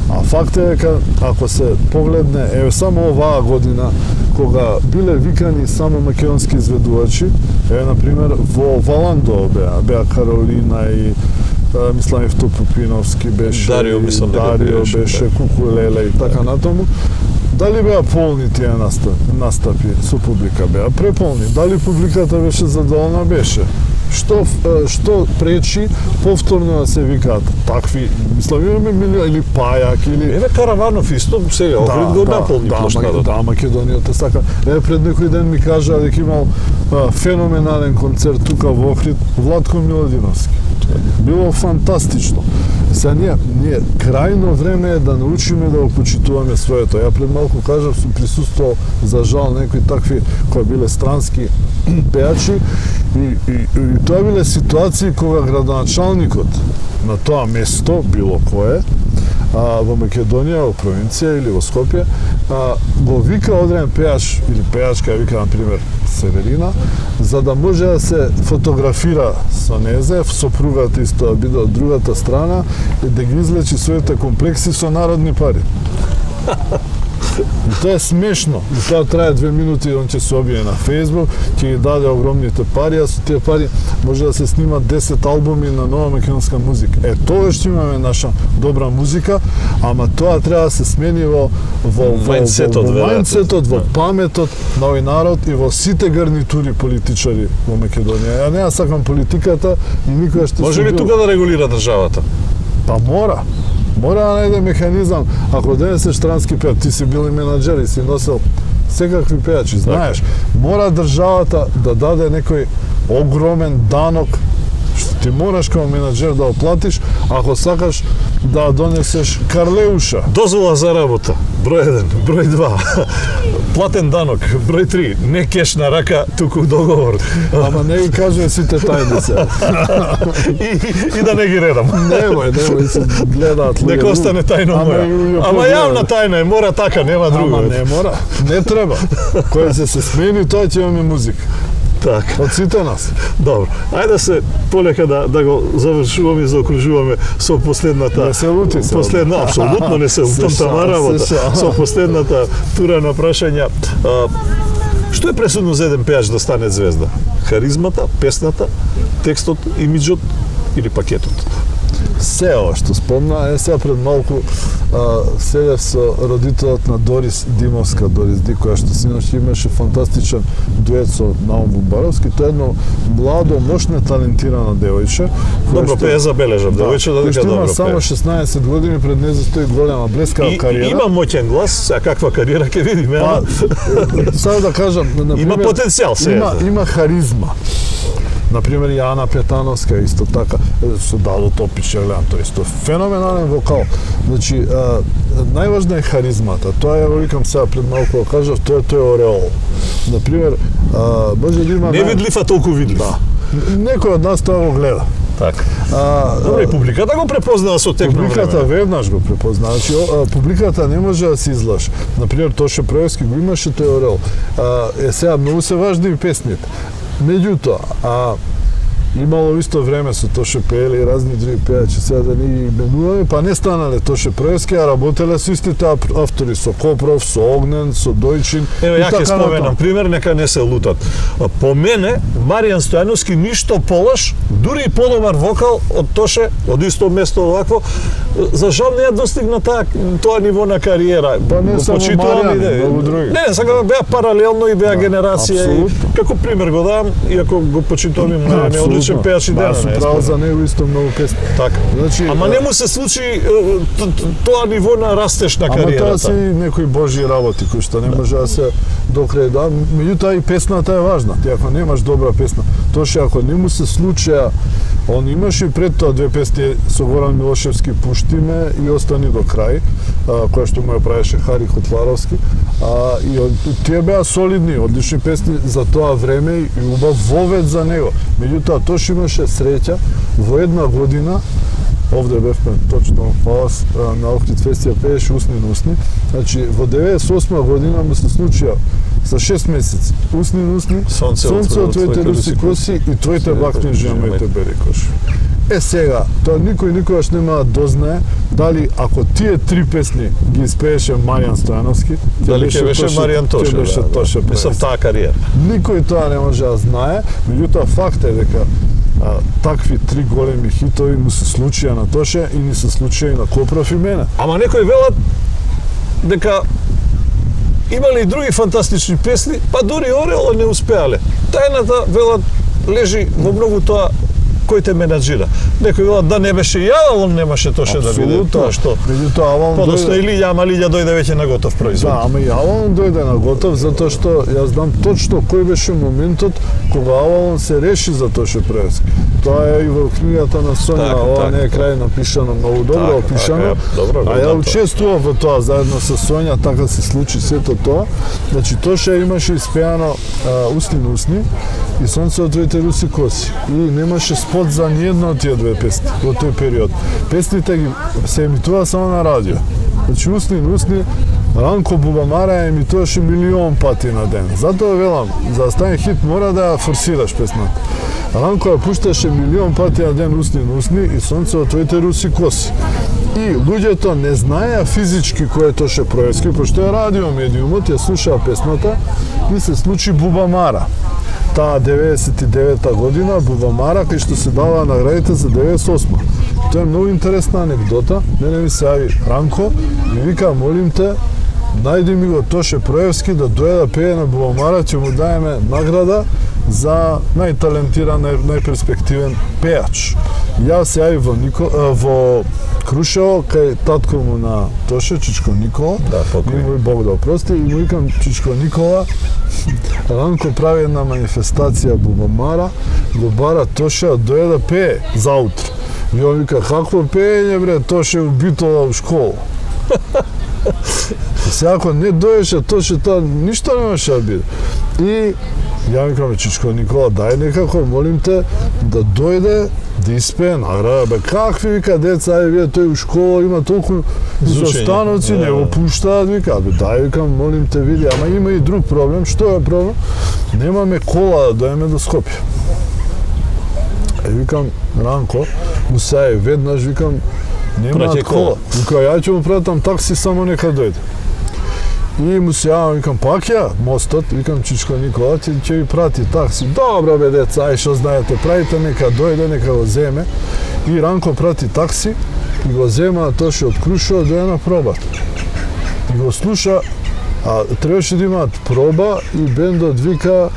А факт е дека, ако се погледне, еве само оваа година, кога биле викани само македонски изведувачи, еве, например, во Валандо беа Каролина и мислам Евто Пупиновски беше, Дарио беше, Кукулеле и така натаму. Дали беа полни тие настапи со публика? Беа преполни. Дали публиката беше задоволна? Беше. Што пречи повторно да се викаат такви, мислам, имаме милион или Пајак или... Еве Караванов исто сега, Охрид го наполни площадот. Да, Македонијата сака. Еве пред некој ден ми кажа дека имал феноменален концерт тука во Охрид Владко Миладиновски. Било фантастично. Сега ние крајно време е да научиме да го почитуваме своето. Ја пред малку кажав, сум присуствувал за жал некои такви кои биле странски пејачи и тоа биле ситуации кога градоначалникот на тоа место, било кое, во Македонија, во провинција или во Скопје, го вика одреден пејач или пејачка, ја вика, например, Северина, за да може да се фотографира со незе, сопругата исто да биде од другата страна и да ги излечи своите комплекси со народни пари. И тоа е смешно. И тоа трае 2 минути, он ќе се објави на Facebook, ќе ги даде огромните пари, а со тие пари може да се снимат 10 албуми на нова македонска музика. Тоа што имаме наша добра музика, ама тоа треба да се смени во мајндсетот, во паметот на овој народ и во сите гарнитури политичари во Македонија. Ја не сакам политиката и никогаш може ли тука да регулира државата? Па мора да најде механизам. Ако денесеш странски пејач, ти си бил и менаџер и си носел секакви пејачи, знаеш, мора државата да даде некој огромен данок што ти мораш како менаџер да оплатиш ако сакаш да донесеш карлеуша. Дозвола за работа, број 1, број 2, платен данок, број 3, не кеш на рака, туку договор. Ама не ги кажуваме сите тајни се. И да не ги редам. Немој се гледаат луѓе. Нека остане тајно моја. Ама јавна тајна е, мора така, нема друго. Ама не мора, не треба. Кој се смени, тој ќе имаме музика. Така. Од сите нас. Добро. Ајде се полека да го завршуваме и заокружуваме со последната. Не се лути се. Последна, апсолутно не се лутам, тама работа. Со последната тура на прашања. Што е пресудно за еден пејач да стане звезда? Харизмата, песната, текстот, имиджот или пакетот? Се ова што спомна, сега пред малку седев со родителот на Дорис Димовска, Дорис Ди, која што синоќ имаше фантастичен дует со Наум Бубаровски. Тоа е едно младо, мощно талентирана девојче. Добро пее, забележам, девојче да дека добро пее. Само 16 години пред неја стои голема блескава кариера. Има моќен глас, а каква кариера ќе видиме. Само да кажам, има потенцијал се. Има харизма. Например, Јана Петановска исто така, со Дадо Топич, гледам, тој исто феноменален вокал. Значи, најважна е харизмата. Тоа ја викам сега пред малку да кажав, тоа е ореол. Например, може да има невидлив, а толку видлив. Да. Некој од нас тоа го гледа. Така. Добре, и публиката го препознава со тек на време. Публиката веднаш го препознава. Значи, публиката не може да се излаш. Например, Тоше Проевски го имаше тој орел. Сега многу се важни и песните. Меѓутоа, имало исто време со Тоше пееле и разни други пејачи, сега да не ги именуваме, па не станале Тоше Проевски, а работеле со истите автори, со Копров, со Огнен, со Дојчин. Ево, ја ќе споменам пример, нека не се лутат. По мене, Маријан Стојановски ништо полош, дури и подобар вокал од Тоше, од исто место овакво, за жал не ја достигна тоа ниво на кариера. Па не само Маријан, многу други. Не, сега беа паралелно и беа генерација. Како пример го давам, иако го почитувам и Маријан е одличен пејач и денес. Су право за него исто многу песни. Така. Значи, ама не му се случи тоа ниво на растеж на кариерата. Ама тоа се некои божји работи кои што не може да се докрај да. Меѓутоа и песната е важна. Ти ако немаш добра песна, Тоше ако не му се случија, он имаше и пред тоа две песни со Горан Милошевски "Пушти ме" и "Остани до крај", која што му ја правеше Хари Котларовски. И тие беа солидни, одлични песни за тоа време и убав вовед за него. Меѓутоа Тоше имаше среќа во една година, овде бевме точно на Охрид фестија пееше "Усни на усни". Значи во 98 година му се случија за 6 месеци "Усни на усни", "Сонце од твоите руси коси" и "Твоите бакнежи на моите бели коши". Сега, тоа никој никогаш нема да дознае дали ако тие три песни ги испееше Маријан Стојановски, дали ќе беше Маријан Тоше. Мислам таа кариера. Никој тоа не може да знае, меѓутоа факт е дека такви три големи хитови му се случија на Тоше и ни се случија и на Копров и мене. Ама некои велат дека имали и други фантастични песни, па дури Орело не успеале. Тајната, велат, лежи во многу тоа кој те менаџира. Некој велат да не беше јавал, он немаше Тоше да биде тоа што. Подоцна или ама Лиља дојде веќе на готов производ. Да, ама и Авалон дојде на готов затоа што јас знам точно кој беше моментот кога Авалон се реши за Тоше Проевски. Тоа е и во книгата на Сонја, ова не е крај напишано, многу добро опишано. А ја учествував во тоа заедно со Сонја, така се случи сето тоа. Значи Тоше имаше испеано "Усни на усни" и "Сонце од твоите руси коси". И немаше спот за ниедна од тие две песни во тој период. Песните ги се емитува само на радио. Значи "Усни на усни", Ранко Бубамара ја емитуваше милион пати на ден. Затоа велам, за да стане хит мора да ја форсираш песната. Ранко ја пушташе милион пати на ден "Усни на усни" и "Сонце од твоите руси коси". И луѓето не знаеа физички кој е Тоше Проевски, пошто е радио медиумот, ја слушаа песната и се случи Бубамара. Таа 99-та година Бубамара, кај што се дава наградите за 98-та. Тоа е многу интересна анекдота. Мене ми се јави Ранко и вика: "Молим те, најди ми го Тоше Проевски да дојде да пее на Бубамара, ќе му даеме награда за најталентиран, најперспективен пејач. Јас се јави во Крушево, кај татко му на Тоше, Чичко Никола, и му Бог да опрости, и му викам, Чичко Никола, Ранко прави една манифестација Бубамара, го бара Тоше да дојде да пее за утре. И он вика, какво пеење бре, Тоше убитола у школа. И сега ако не дојдеше Тоше, тоа ништо немаше да биде. И ја викам, Чичко Никола, дај некако, молим те, да дојде да испее награда. Бе, какви, вика, деца, ајде вие, тој у школа има толку изостановци, не го пуштаат, вика, бе, дај, викам, молим те, види, ама има и друг проблем. Што е проблем? Немаме кола да дојдеме до Скопје. Викам, Ранко, му сај веднаш, викам, немаат кола. Вика, ја ќе му пратам такси, само нека дојде. И му се јавам, викам, пак ја, мостот, викам, Чичко Никола, ќе ви прати такси. Добро бе, деца, ај што знаете, правите, нека дојде, нека го земе. И Ранко прати такси и го зема, Тоше од Крушево, дојде на пробат. И го слуша, а требаше да имаат проба и бендот вика,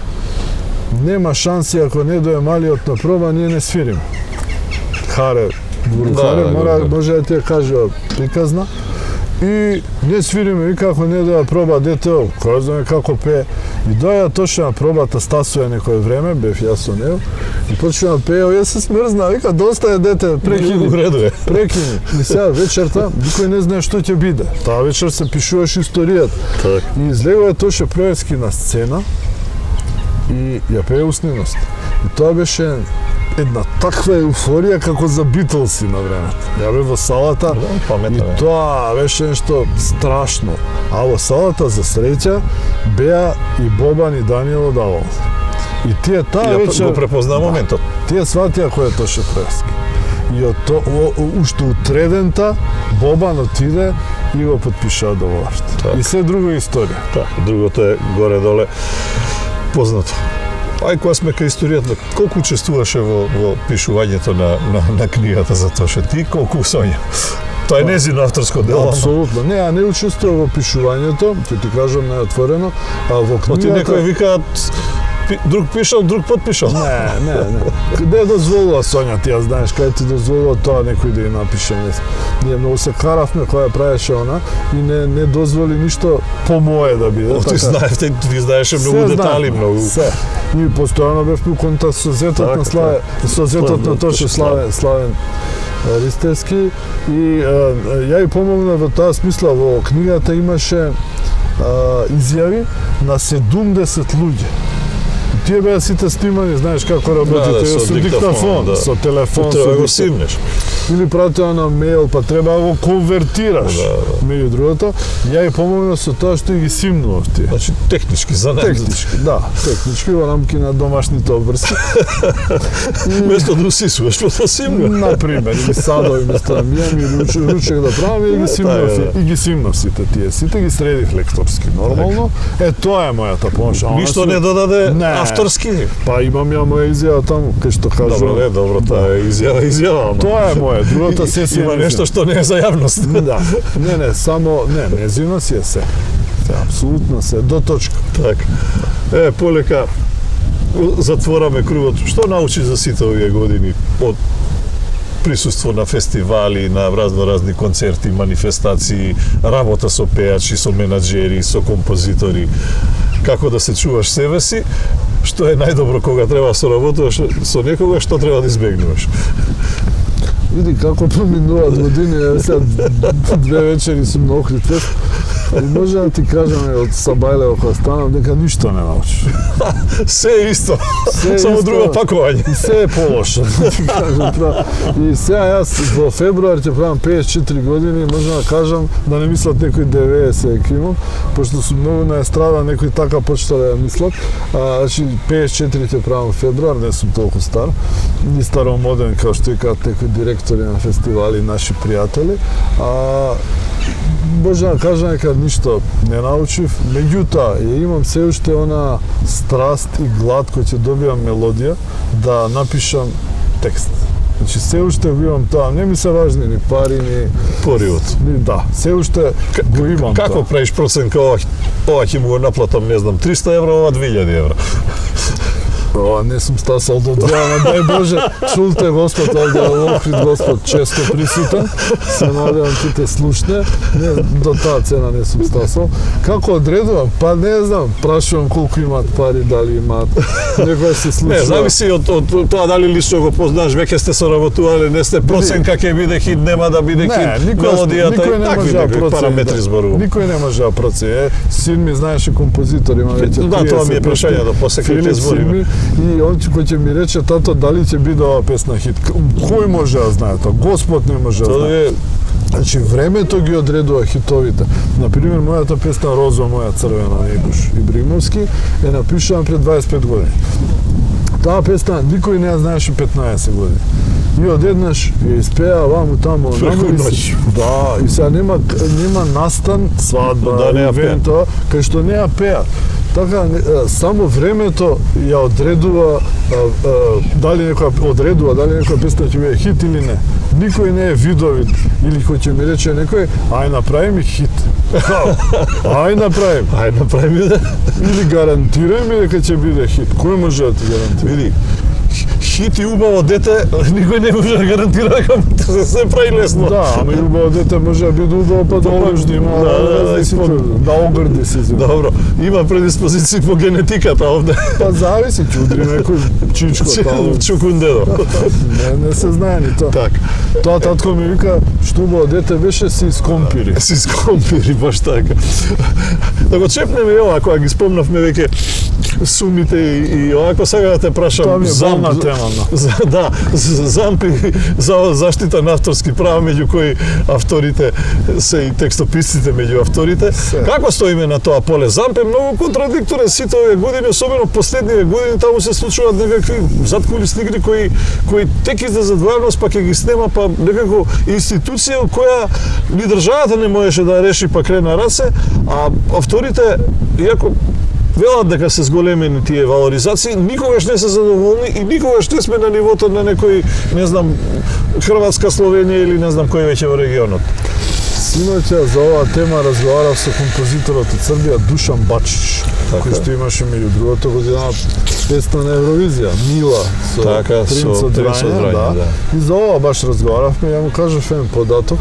нема шанси ако не дојде малиот на проба, ние не свириме. Харе, Харе, може да ти ја каже приказна. И не свириме, вика, ако не доја проба детео, кој знае како пее. И доја Тоше на пробата, стасуе некој време, бев јас со него, и почна да пее, јас се смрзна, вика, доста е дете, прекини. Прекини. И сега вечерта, никој не знае што ќе биде. Таа вечер се пишуваш историјата. И излегува Тоше Проевски на сцена и ја пее Усненост. И тоа беше една таква еуфорија како за Битлси на времето. Ја бе во салата и тоа беше нешто страшно. А во салата за среќа беа и Бобан и Даниело Давол. И тие таа вечер го препозна моментот. Тие сватија кој е Тоше Проевски. И уште утредента Бобан отиде и го потпишаа договорот. И се друга историја. Другото е горе-доле познато. Ај, кога сме кај историјата, колку учествуваше во пишувањето на книгата за Тоше? Ти колку, Сонја? Тоа е незино авторско дело. Апсолутно. Не, а не учествува во пишувањето, ќе ти кажам најотворено, а во книгата... Оти некој викаат, друг пишал, друг подпишал. Не. Каде дозволува, Сонја, ти ја знаеш, каде ти дозволува тоа некој да ја напише. Ние многу се каравме која правеше она и не дозволи ништо по мое да биде. Ти знаевте, ти знаеше многу детали, многу. Се. И постојано бев у контакт со зетот на Славе, со зетот на Тоше Славен Ристевски и ја и помогна во таа смисла. Во книгата имаше изјави на 70 луѓе. Тие беа сите снимани, знаеш како работите, со диктафон, со телефон, треба го симнеш. Или пратеа на мејл, па треба да го конвертираш. Меѓу другото, ја и помогна со тоа што ги симнував тие. Значи технички за технички во рамки на домашните обврски. Место да усисуваш, па симнуваш. Например, или садови место да мијам, или ручек да правам, и ги симнав сите тие. Сите ги средив лекторски, нормално. Тоа е мојата помош. Ништо не додаде авторски? Па имам ја моја изјава таму, кај што кажувам. Добро, таа е изјава. Тоа е моја. Другата се има нешто што не е за јавност. Да. Не, само незино си е се. Апсолутно се, до точка. Така. Полека затвораме кругот. Што научи за сите овие години од присуство на фестивали, на разни концерти, манифестации, работа со пејачи, со менаџери, со композитори, како да се чуваш себе си, што е најдобро кога треба соработуваш со некога, што треба да избегнуваш. Види како проминуваат години, сега 2 вечери сум на Охрид фест. И може да ти кажам од Сабајлево кога станам дека ништо не научиш. Се е исто, само друго пакување. И се е полошо, да ти кажам. И сега јас во февруар ќе правам 54 години, може да кажам, да не мислат некој 90 ќе имам, пошто сум многу на естрада, некој така почта да ја мислат. Значи 54 ќе правам во февруар, не сум толку стар, ни старомоден, како што викаат некои директори на фестивали, наши пријатели. Може да кажам дека ништо не научив, меѓутоа ја имам се уште она страст и глад кој ќе добиам мелодија да напишам текст. Значи се уште го имам тоа, не ми се важни ни пари, ни Пориот. да, се уште го имам Како тоа. правиш проценка ова ќе му го наплатам, не знам, 300 евро, ова 2000 евро. Ова не сум стасал до тоа, ама дај Боже, чулте Господ овде, Охрид Господ често присутен, се надевам ти те слушне, не, до таа цена не сум стасал. Како одредувам? Па не знам, прашувам колку имаат пари, дали имаат, некоја се случува. Не, зависи од тоа дали лично го познаш, веќе сте соработувале, не сте проценка ќе биде хит, нема да биде хит, мелодијата никој и не такви може да некои процени, параметри зборувам. Никој не може да процени. Син ми знаеше композитор, има веќе 30. Да, тоа ми е прашање, да после кај ќе збориме. И он кој ќе ми рече, тато, дали ќе биде оваа песна хит? Кој може да знае тоа? Господ не може да знае. Значи, времето ги одредува хитовите. Например, мојата песна Роза моја црвена на Ибуш Ибримовски е напишана пред 25 години. Таа песна никој не ја знаеше 15 години. И одеднаш ја испеа ваму таму, ноќ. Да, и сега нема настан, свадба, Да не ја евент, кај што не ја пеа. Така, само времето ја одредува дали некоја песна ќе биде хит или не. Никој не е видовит или кој ќе ми рече некој, ај направи ми хит. Ај направи. Ајде направи да. Или гарантирај ми дека ќе биде хит. Кој може да ти гарантира? Види, хит и убаво дете, никој не може да гарантира дека се прави лесно. Да, ама и убаво дете може да биде убаво па да обижди, има да огрди се. Добро, има предиспозиции по генетиката овде. Па зависи, ќе удри некој чичко таму. Чукундедо. Не се знае ни тоа. Так. Тоа татко ми вика, што убаво дете беше си скомпири. Си скомпири, баш така. Да го чепнеме и ова, кога ги спомнавме веќе сумите и овако сега да те прашам. Тоа ми е болна тема. Да, зампи за заштита на авторски права, меѓу кои авторите се и текстописците меѓу авторите. Како стоиме на тоа поле? Замп е многу контрадикторен сите овие години, особено последниве години, таму се случуваат некакви заткулисни игри кои тек излезат во јавност, па ќе ги снема, па некако институција која ни државата не можеше да реши, па крена раце, а авторите, иако велат дека се зголемени тие валоризации, никогаш не се задоволни и никогаш не сме на нивото на некој, не знам, Хрватска, Словенија или не знам кој веќе во регионот. Синоќа за оваа тема разговарав со композиторот од Србија Душан Бачич, кој што имаше меѓу другото година песна на Евровизија, Мила, со Принц од Врања, да. И за ова баш разговаравме, ја му кажав еден податок,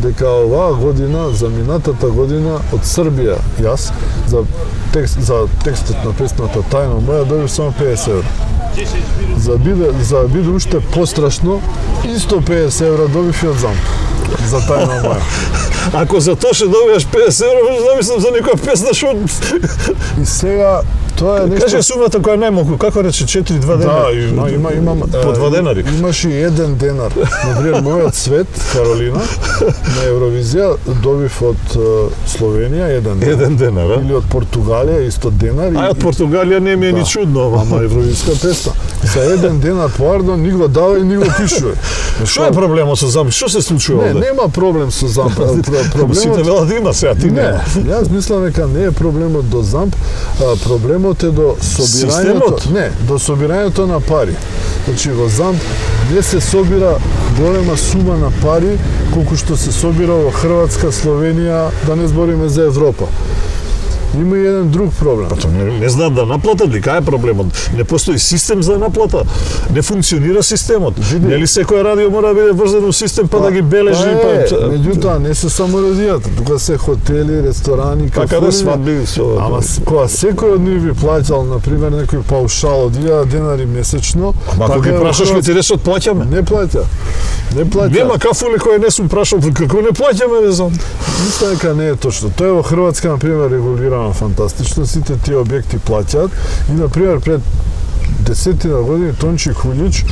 дека оваа година, за минатата година од Србија, јас, за текстот на песната Тајна моја добив само 50 евро. За биде уште пострашно, исто 50 евро добив и од Замп. За Тајна моја. Ако за тоа ќе добиеш 50 евро, може да мислам за некоја песна што... И сега тоа е нешто... Каже сумата која најмалку, како рече 4-2 денари? Да, имам по 2 денари. Имаше и 1 денар. Например, мојот свет, Каролина, на Евровизија добив од Словенија 1 денар. 1 денар, а? Или од Португалија исто денар. А од Португалија не ми е ни чудно, ама евровиска песна. За 1 денар поардон ни го дава и ни го пишува. Што е проблемот со Замп? Што се случува овде? Не, нема проблем со Замп. Сите велат има сега, ти не. Јас мислам дека не е проблемот до Замп, проблемот е до собирањето, не, до собирањето на пари. Значи во Замп не се собира голема сума на пари колку што се собира во Хрватска, Словенија, да не збориме за Европа. Има и еден друг проблем. Не знаат да наплатат ли, кај е проблемот? Не постои систем за наплата, не функционира системот. Нели секој радио мора да биде врзано систем па да ги бележи, меѓутоа не се само радијата, тука се хотели, ресторани, кафури. Така да свадби, ама кога секој од нив би плаќал на пример некој паушал од 1000 денари месечно, ама ако ги прашаш ке ти речат плаќаме? Не плаќа. Не плаќа. Нема кафуле кој не сум прашал, како не плаќаме, не знам. Мислам дека не е точно. Тоа е во Хрватска на пример регулирано фантастично, сите тие објекти плаќаат и на пример пред 10 години Тончи Хулич,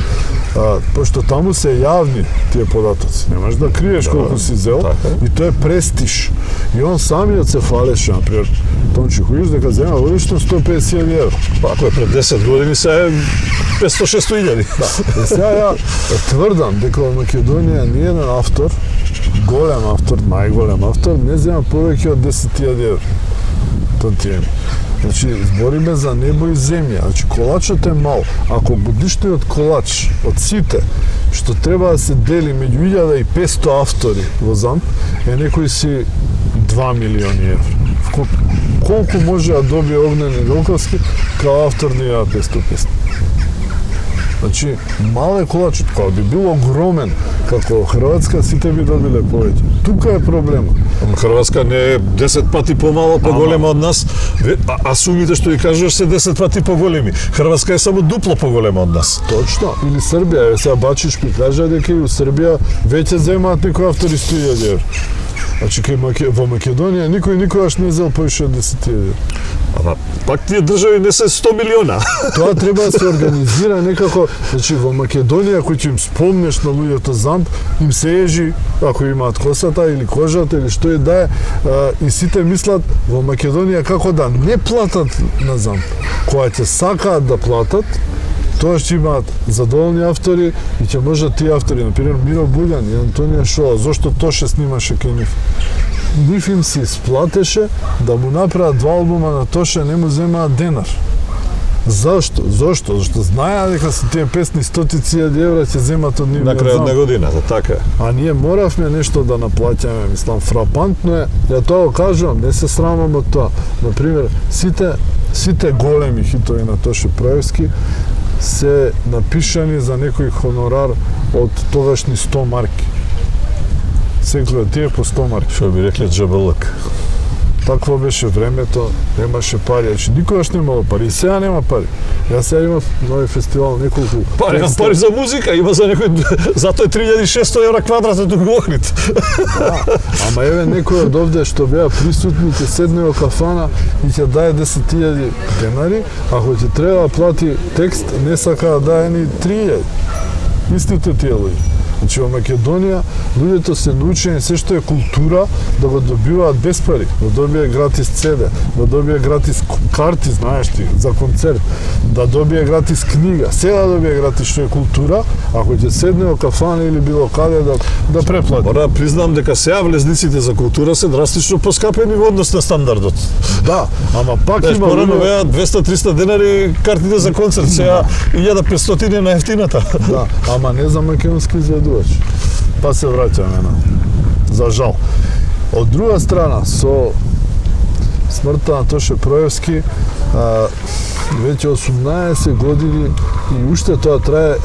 пошто таму се јавни тие податоци, не можеш да криеш колку си зел, и тоа е престиж. И он самиот се фалеше, например, Тончи Хулич, дека зема годишно 150.000 евро. Па ако е пред 10 години се е 500-600.000. Да. И сега ја тврдам дека во Македонија ниеден автор, најголем автор, не зема повеќе од 10.000 евро. Тантиеми. Значи, збориме за небо и земја. Значи, колачот е мал. Ако годишниот колач од сите, што треба да се дели меѓу 1500 автори во ЗАМП, е некој си 2 милиони евро. Колку може да добие Огнен Недолковски као автор на 1500 песни? Значи, мал е колачот, кога би бил огромен, како Хрватска, сите би добиле повеќе. Тука е проблема. Хрватска не е 10 пати помало поголема од нас, а сумите што ги кажуваш се 10 пати поголеми. Хрватска е само дупло поголема од нас. Точно. Или Србија, сега Бачиш ми кажа дека и у Србија веќе земаат некои автори 100.000 евро. Значи, во Македонија никој никогаш не зел поише од 10.000 евро. Ама пак тие држави не се 100 милиона. Тоа треба да се организира некако, значи во Македонија кој ќе им спомнеш на луѓето ЗАМП, им се ежи ако имаат косата или кожата или што и да е, и сите мислат во Македонија како да не платат на ЗАМП. Кога ќе сакаат да платат, тоа ќе имаат задоволни автори и ќе можат тие автори, например Миро Буљан и Антонија Шола, зошто Тоше снимаше кај нив. Нив им се исплатеше да му направат 2 албума на Тоше, не му земаат денар. Зашто? Зошто знаеа дека се тие песни стотици евра ќе земат од нив на крајот на годината, така е. А ние моравме нешто да наплаќаме, мислам, фрапантно е. Ја тоа кажувам, не се срамам од тоа. Например, сите големи хитови на Тоше Проевски се напишани за некој хонорар од тогашни 100 марки. Секој тие по 100 марки. Што би рекле джабалак. Такво беше времето, немаше пари, значи никогаш немало пари, и сега нема пари. Јас сега имав нови фестивал, неколку... Пари за музика, има за некој... Затоа е 3600 евра квадратот у Охрид. Ама еве некој од овде што беа присутни, ќе седне во кафана и ќе даде 10.000 денари, ако ќе треба да плати текст, не сака да даде ни 3.000. Истите тие луѓе. Значи во Македонија луѓето се научени се што е култура да го добиваат без пари, да добие гратис CD, да добие гратис карти, знаеш ти, за концерт, да добие гратис книга, сега да добие гратис што е култура, ако ќе седне во кафана или било каде да преплати. Мора признам дека сега влезниците за култура се драстично поскапени во однос на стандардот. Да, ама пак има порано беа 200-300 денари картите за концерт, сега 1500 на ефтината. Да, ама не за македонски изведувач. Па се враќаме на... За жал. Од друга страна, со смртта на Тоше Проевски, веќе 18 години и уште тоа трае,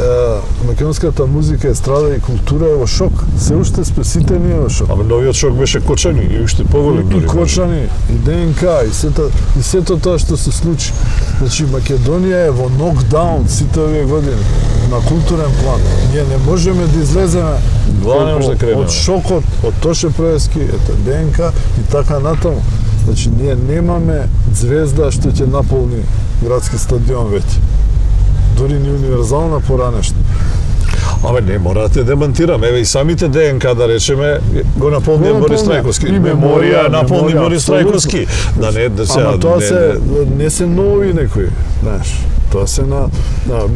македонската музика е страда и култура е во шок. Се уште сме сите ние во шок. Ама новиот шок беше Кочани и уште поголем. И Кочани, и ДНК, и сето тоа што се случи. Значи, Македонија е во нокдаун сите овие години, на културен план. Ние не можеме да излеземе од шокот, од Тоше Проевски, ето ДНК и така натаму. Значи, ние немаме звезда што ќе наполни градски стадион веќе. Дори ни универзална поранешна. Абе, не, мора да те демантирам. Еве и самите ДНК, да речеме, го наполнија Борис Трајковски. И Меморија наполни Борис Трајковски. Да не, да се... Ама тоа не се нови некои, знаеш. Тоа се на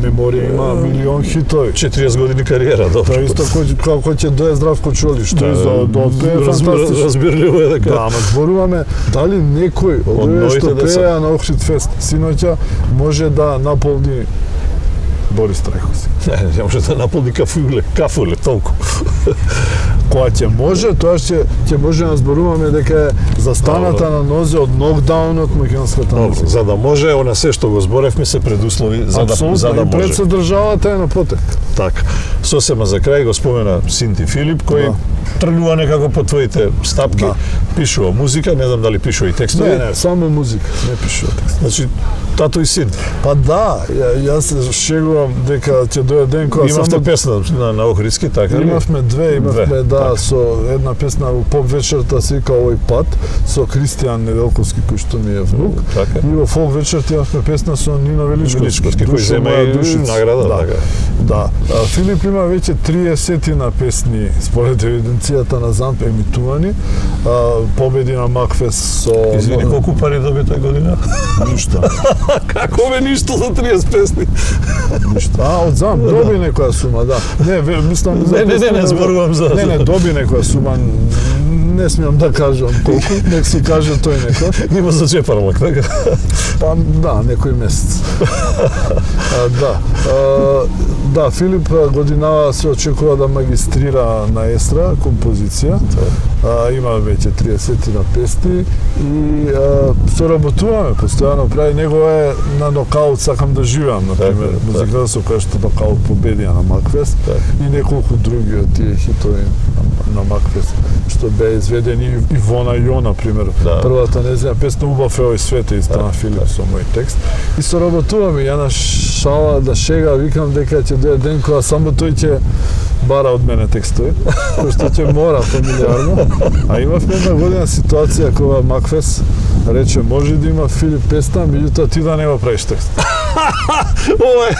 Меморија има милион хитови. 40 години кариера, добро. Тоа исто како ќе дое Здравко Чолич, што е фантастично. Разбирливо е дека. Да, ама зборуваме дали некој од овие што пеа на Охрид фест синоќа може да наполни Борис Трајковски. Не може да наполни кафуле, толку. Кога ќе може, тоа ќе може да зборуваме дека е застаната на нозе од нокдаунот македонската музика. За да може, она се што го зборевме се предуслови за да може. Апсолутно, и пред се државата е на потек. Така. Сосема за крај го спомена Синти Филип, кој тргнува некако по твоите стапки, пишува музика, не знам дали пишува и текстови. Не, само музика, не пишува текстови. Значи, тато и син. Па да, јас се шегувам дека ќе дојде ден кога имавте песна на Охридски, така ли? Имавме две, да, со една песна во поп вечерта се вика Овој пат, со Кристијан Неделковски, кој што ми е внук. И во фолк вечерта имавме песна со Нино Величковски, кој зема и награда, така. Да. Филип има веќе 30 песни според евиденцијата на ЗАМП емитувани. Победи на Макфест со... Извини, колку пари доби тој година? Ништо. Како бе ништо за 30 песни? Ништо. Од ЗАМП доби некоја сума, да. Не, мислам за... Не зборувам за... Не, доби некоја сума. Не смеам да кажам колку, нек си каже тој некој. Има за джепарлак, така? Па да, некој месец. Да, Филип годинава се очекува да магистрира на естра композиција. Има веќе 30 на песни и соработуваме постојано, прави негова на нокаут сакам да живеам, например, музиката со која што нокаут победија на Макфест и неколку други од тие хитови на Макфест што беа изведени и Вона Јо, например, првата незнија песна Убав е овој свет е исто на Филип со мој текст. И соработуваме, ја на шала да шега викам дека ќе дојде ден кога само тој ќе бара од мене текстови, кој што ќе мора фамилиарно. А имавме една година ситуација кога Макфест рече може да има Филип песна, меѓутоа ти да не го правиш текст. Ова е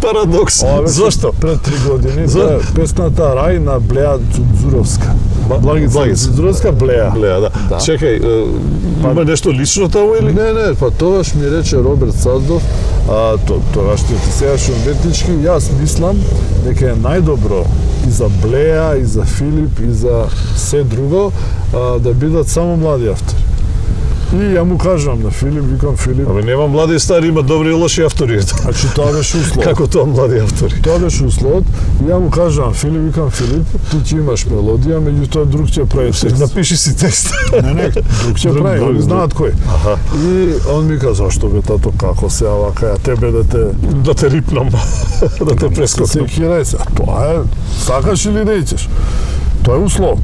парадокс. Зошто? Пред 3 години песната Рај на Блеа Дзудзуровска. Благица Дзудзуровска Блеа. Блеа, да. Чекај, има нешто лично таму или? Не, па тогаш ми рече Роберт Саздов, тогаш ти сегаш уметнички, јас мислам дека е најдобро и за Блеа, и за Филип, и за се друго да бидат само млади автори. И ја му кажам на Филип, викам Филип... Ами нема млади и стари, има добри и лоши автори. Значи тоа беше услов. Како тоа млади автори? Тоа беше услов. И ја му кажам Филип, викам Филип, ти ќе имаш мелодија, меѓутоа друг ќе прави текст. Напиши си текст. Не, друг ќе прави, они знаат кој. И он ми кажа, зашто бе тато, како се вака, ја тебе да те рипнам, да те прескокнам. Секирај се. Тоа е, сакаш или не ичеш? Тоа е услов.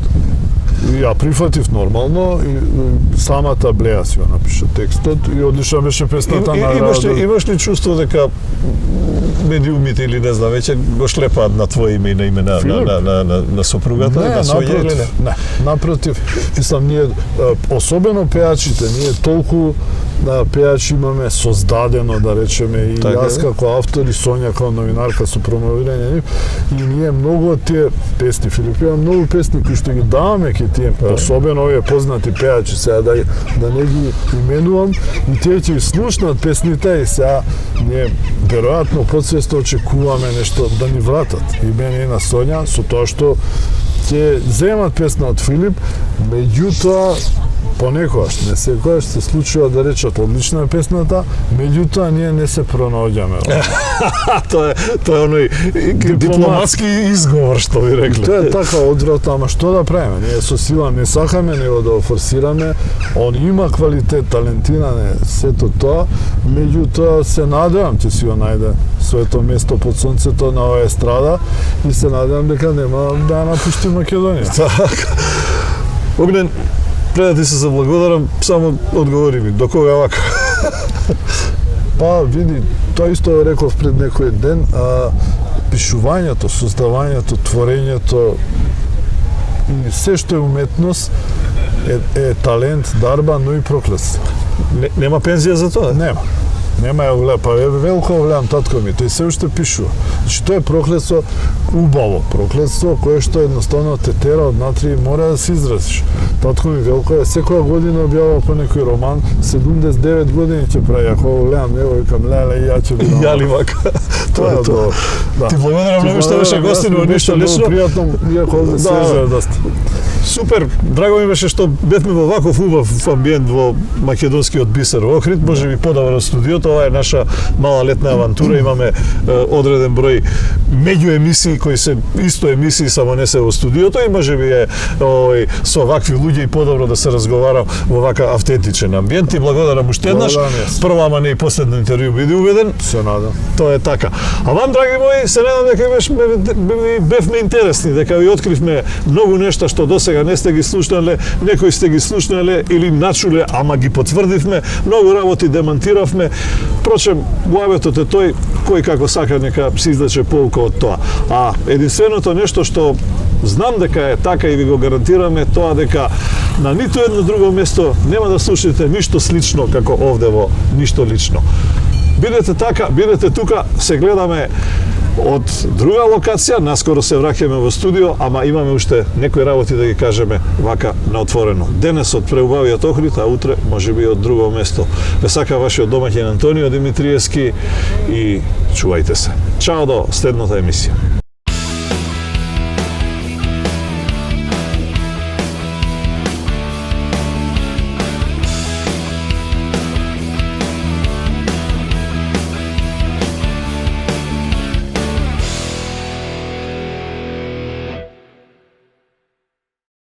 И ја прифатив нормално и самата Блеа си ја напиша текстот и одлично беше песната на... Имаш ли чувство дека медиумите или не знам, веќе го шлепаат на твое име и на име на сопругата, на своја или не? Не, напротив. Мислам, ние, особено пеачите, ние толку пеачи имаме создадено, да речеме, и јас како автор, и Сонја како новинарка со промовирање, и ние многу од тие песни, Филип има многу песни кои што ги даваме ке тие, особено овие познати пеачи, сега да не ги именувам, и тие ќе слушнат песните и сега ние веројатно подсвесно очекуваме нешто да ни вратат. И мене и на Сонја, со тоа што ќе земат песна од Филип, меѓутоа понекогаш, не секогаш се случува да речат одлична е песната, меѓутоа ние не се пронаоѓаме. Тоа е оној дипломатски изговор што ви рекле. Тоа е така одвратно, ама што да правиме? Ние со сила не сакаме него да го форсираме. Он има квалитет, талентиран е сето тоа, меѓутоа се надевам ќе си го најде своето место под сонцето на оваа естрада и се надевам дека нема да напушти Македонија. Така. Огнен, пред да ти се заблагодарам, само одговори ми, до кога вака? Па, види, тоа исто реков пред некој ден, пишувањето, создавањето, творењето и се што е уметност е талент, дарба, но и проклетство. Нема пензија за тоа? Нема ја гледа, па велко гледам татко ми, тој се уште пишува. Значи тоа е проклетство, убаво проклетство, кое што едноставно те тера однатре и мора да се изразиш. Татко ми велко е секоја година објавува по некој роман, 79 години ќе прави, ако го гледам него, викам, леле, и ја ќе бидам. Ја ли вака? Тоа е тоа. Ти благодарам многу што беше гостин во нешто лично. Пријатно, иако овде свежа е доста. Супер, драго ми беше што бевме во ваков убав амбиент во македонскиот бисер Охрид, може би подобро студиото, ова е наша мала летна авантура, имаме одреден број меѓу емисии кои се исто емисии, само не се во студиото и може би е со вакви луѓе и подобро да се разговара во вака автентичен амбиент и благодарам уште еднаш. Прва, ама не и последно интервју биде уведен. Се надам. Тоа е така. А вам, драги мои, се надам дека бевме интересни, дека ви откривме многу нешта што досега не сте ги слушнале, некои сте ги слушнале или начуле, ама ги потврдивме, многу работи демантиравме. Впрочем, муабетот е тој кој како сака нека се издаче полука од тоа. А единственото нешто што знам дека е така и ви го гарантираме, тоа дека на ниту едно друго место нема да слушате ништо слично како овде во Ништо лично. Бидете така, бидете тука, се гледаме од друга локација, наскоро се враќаме во студио, ама имаме уште некои работи да ги кажеме вака на отворено. Денес од преубавиот Охрид, а утре можеби од друго место. Ве сака вашиот домаќин Антонио Димитриевски и чувајте се. Чао до следната емисија.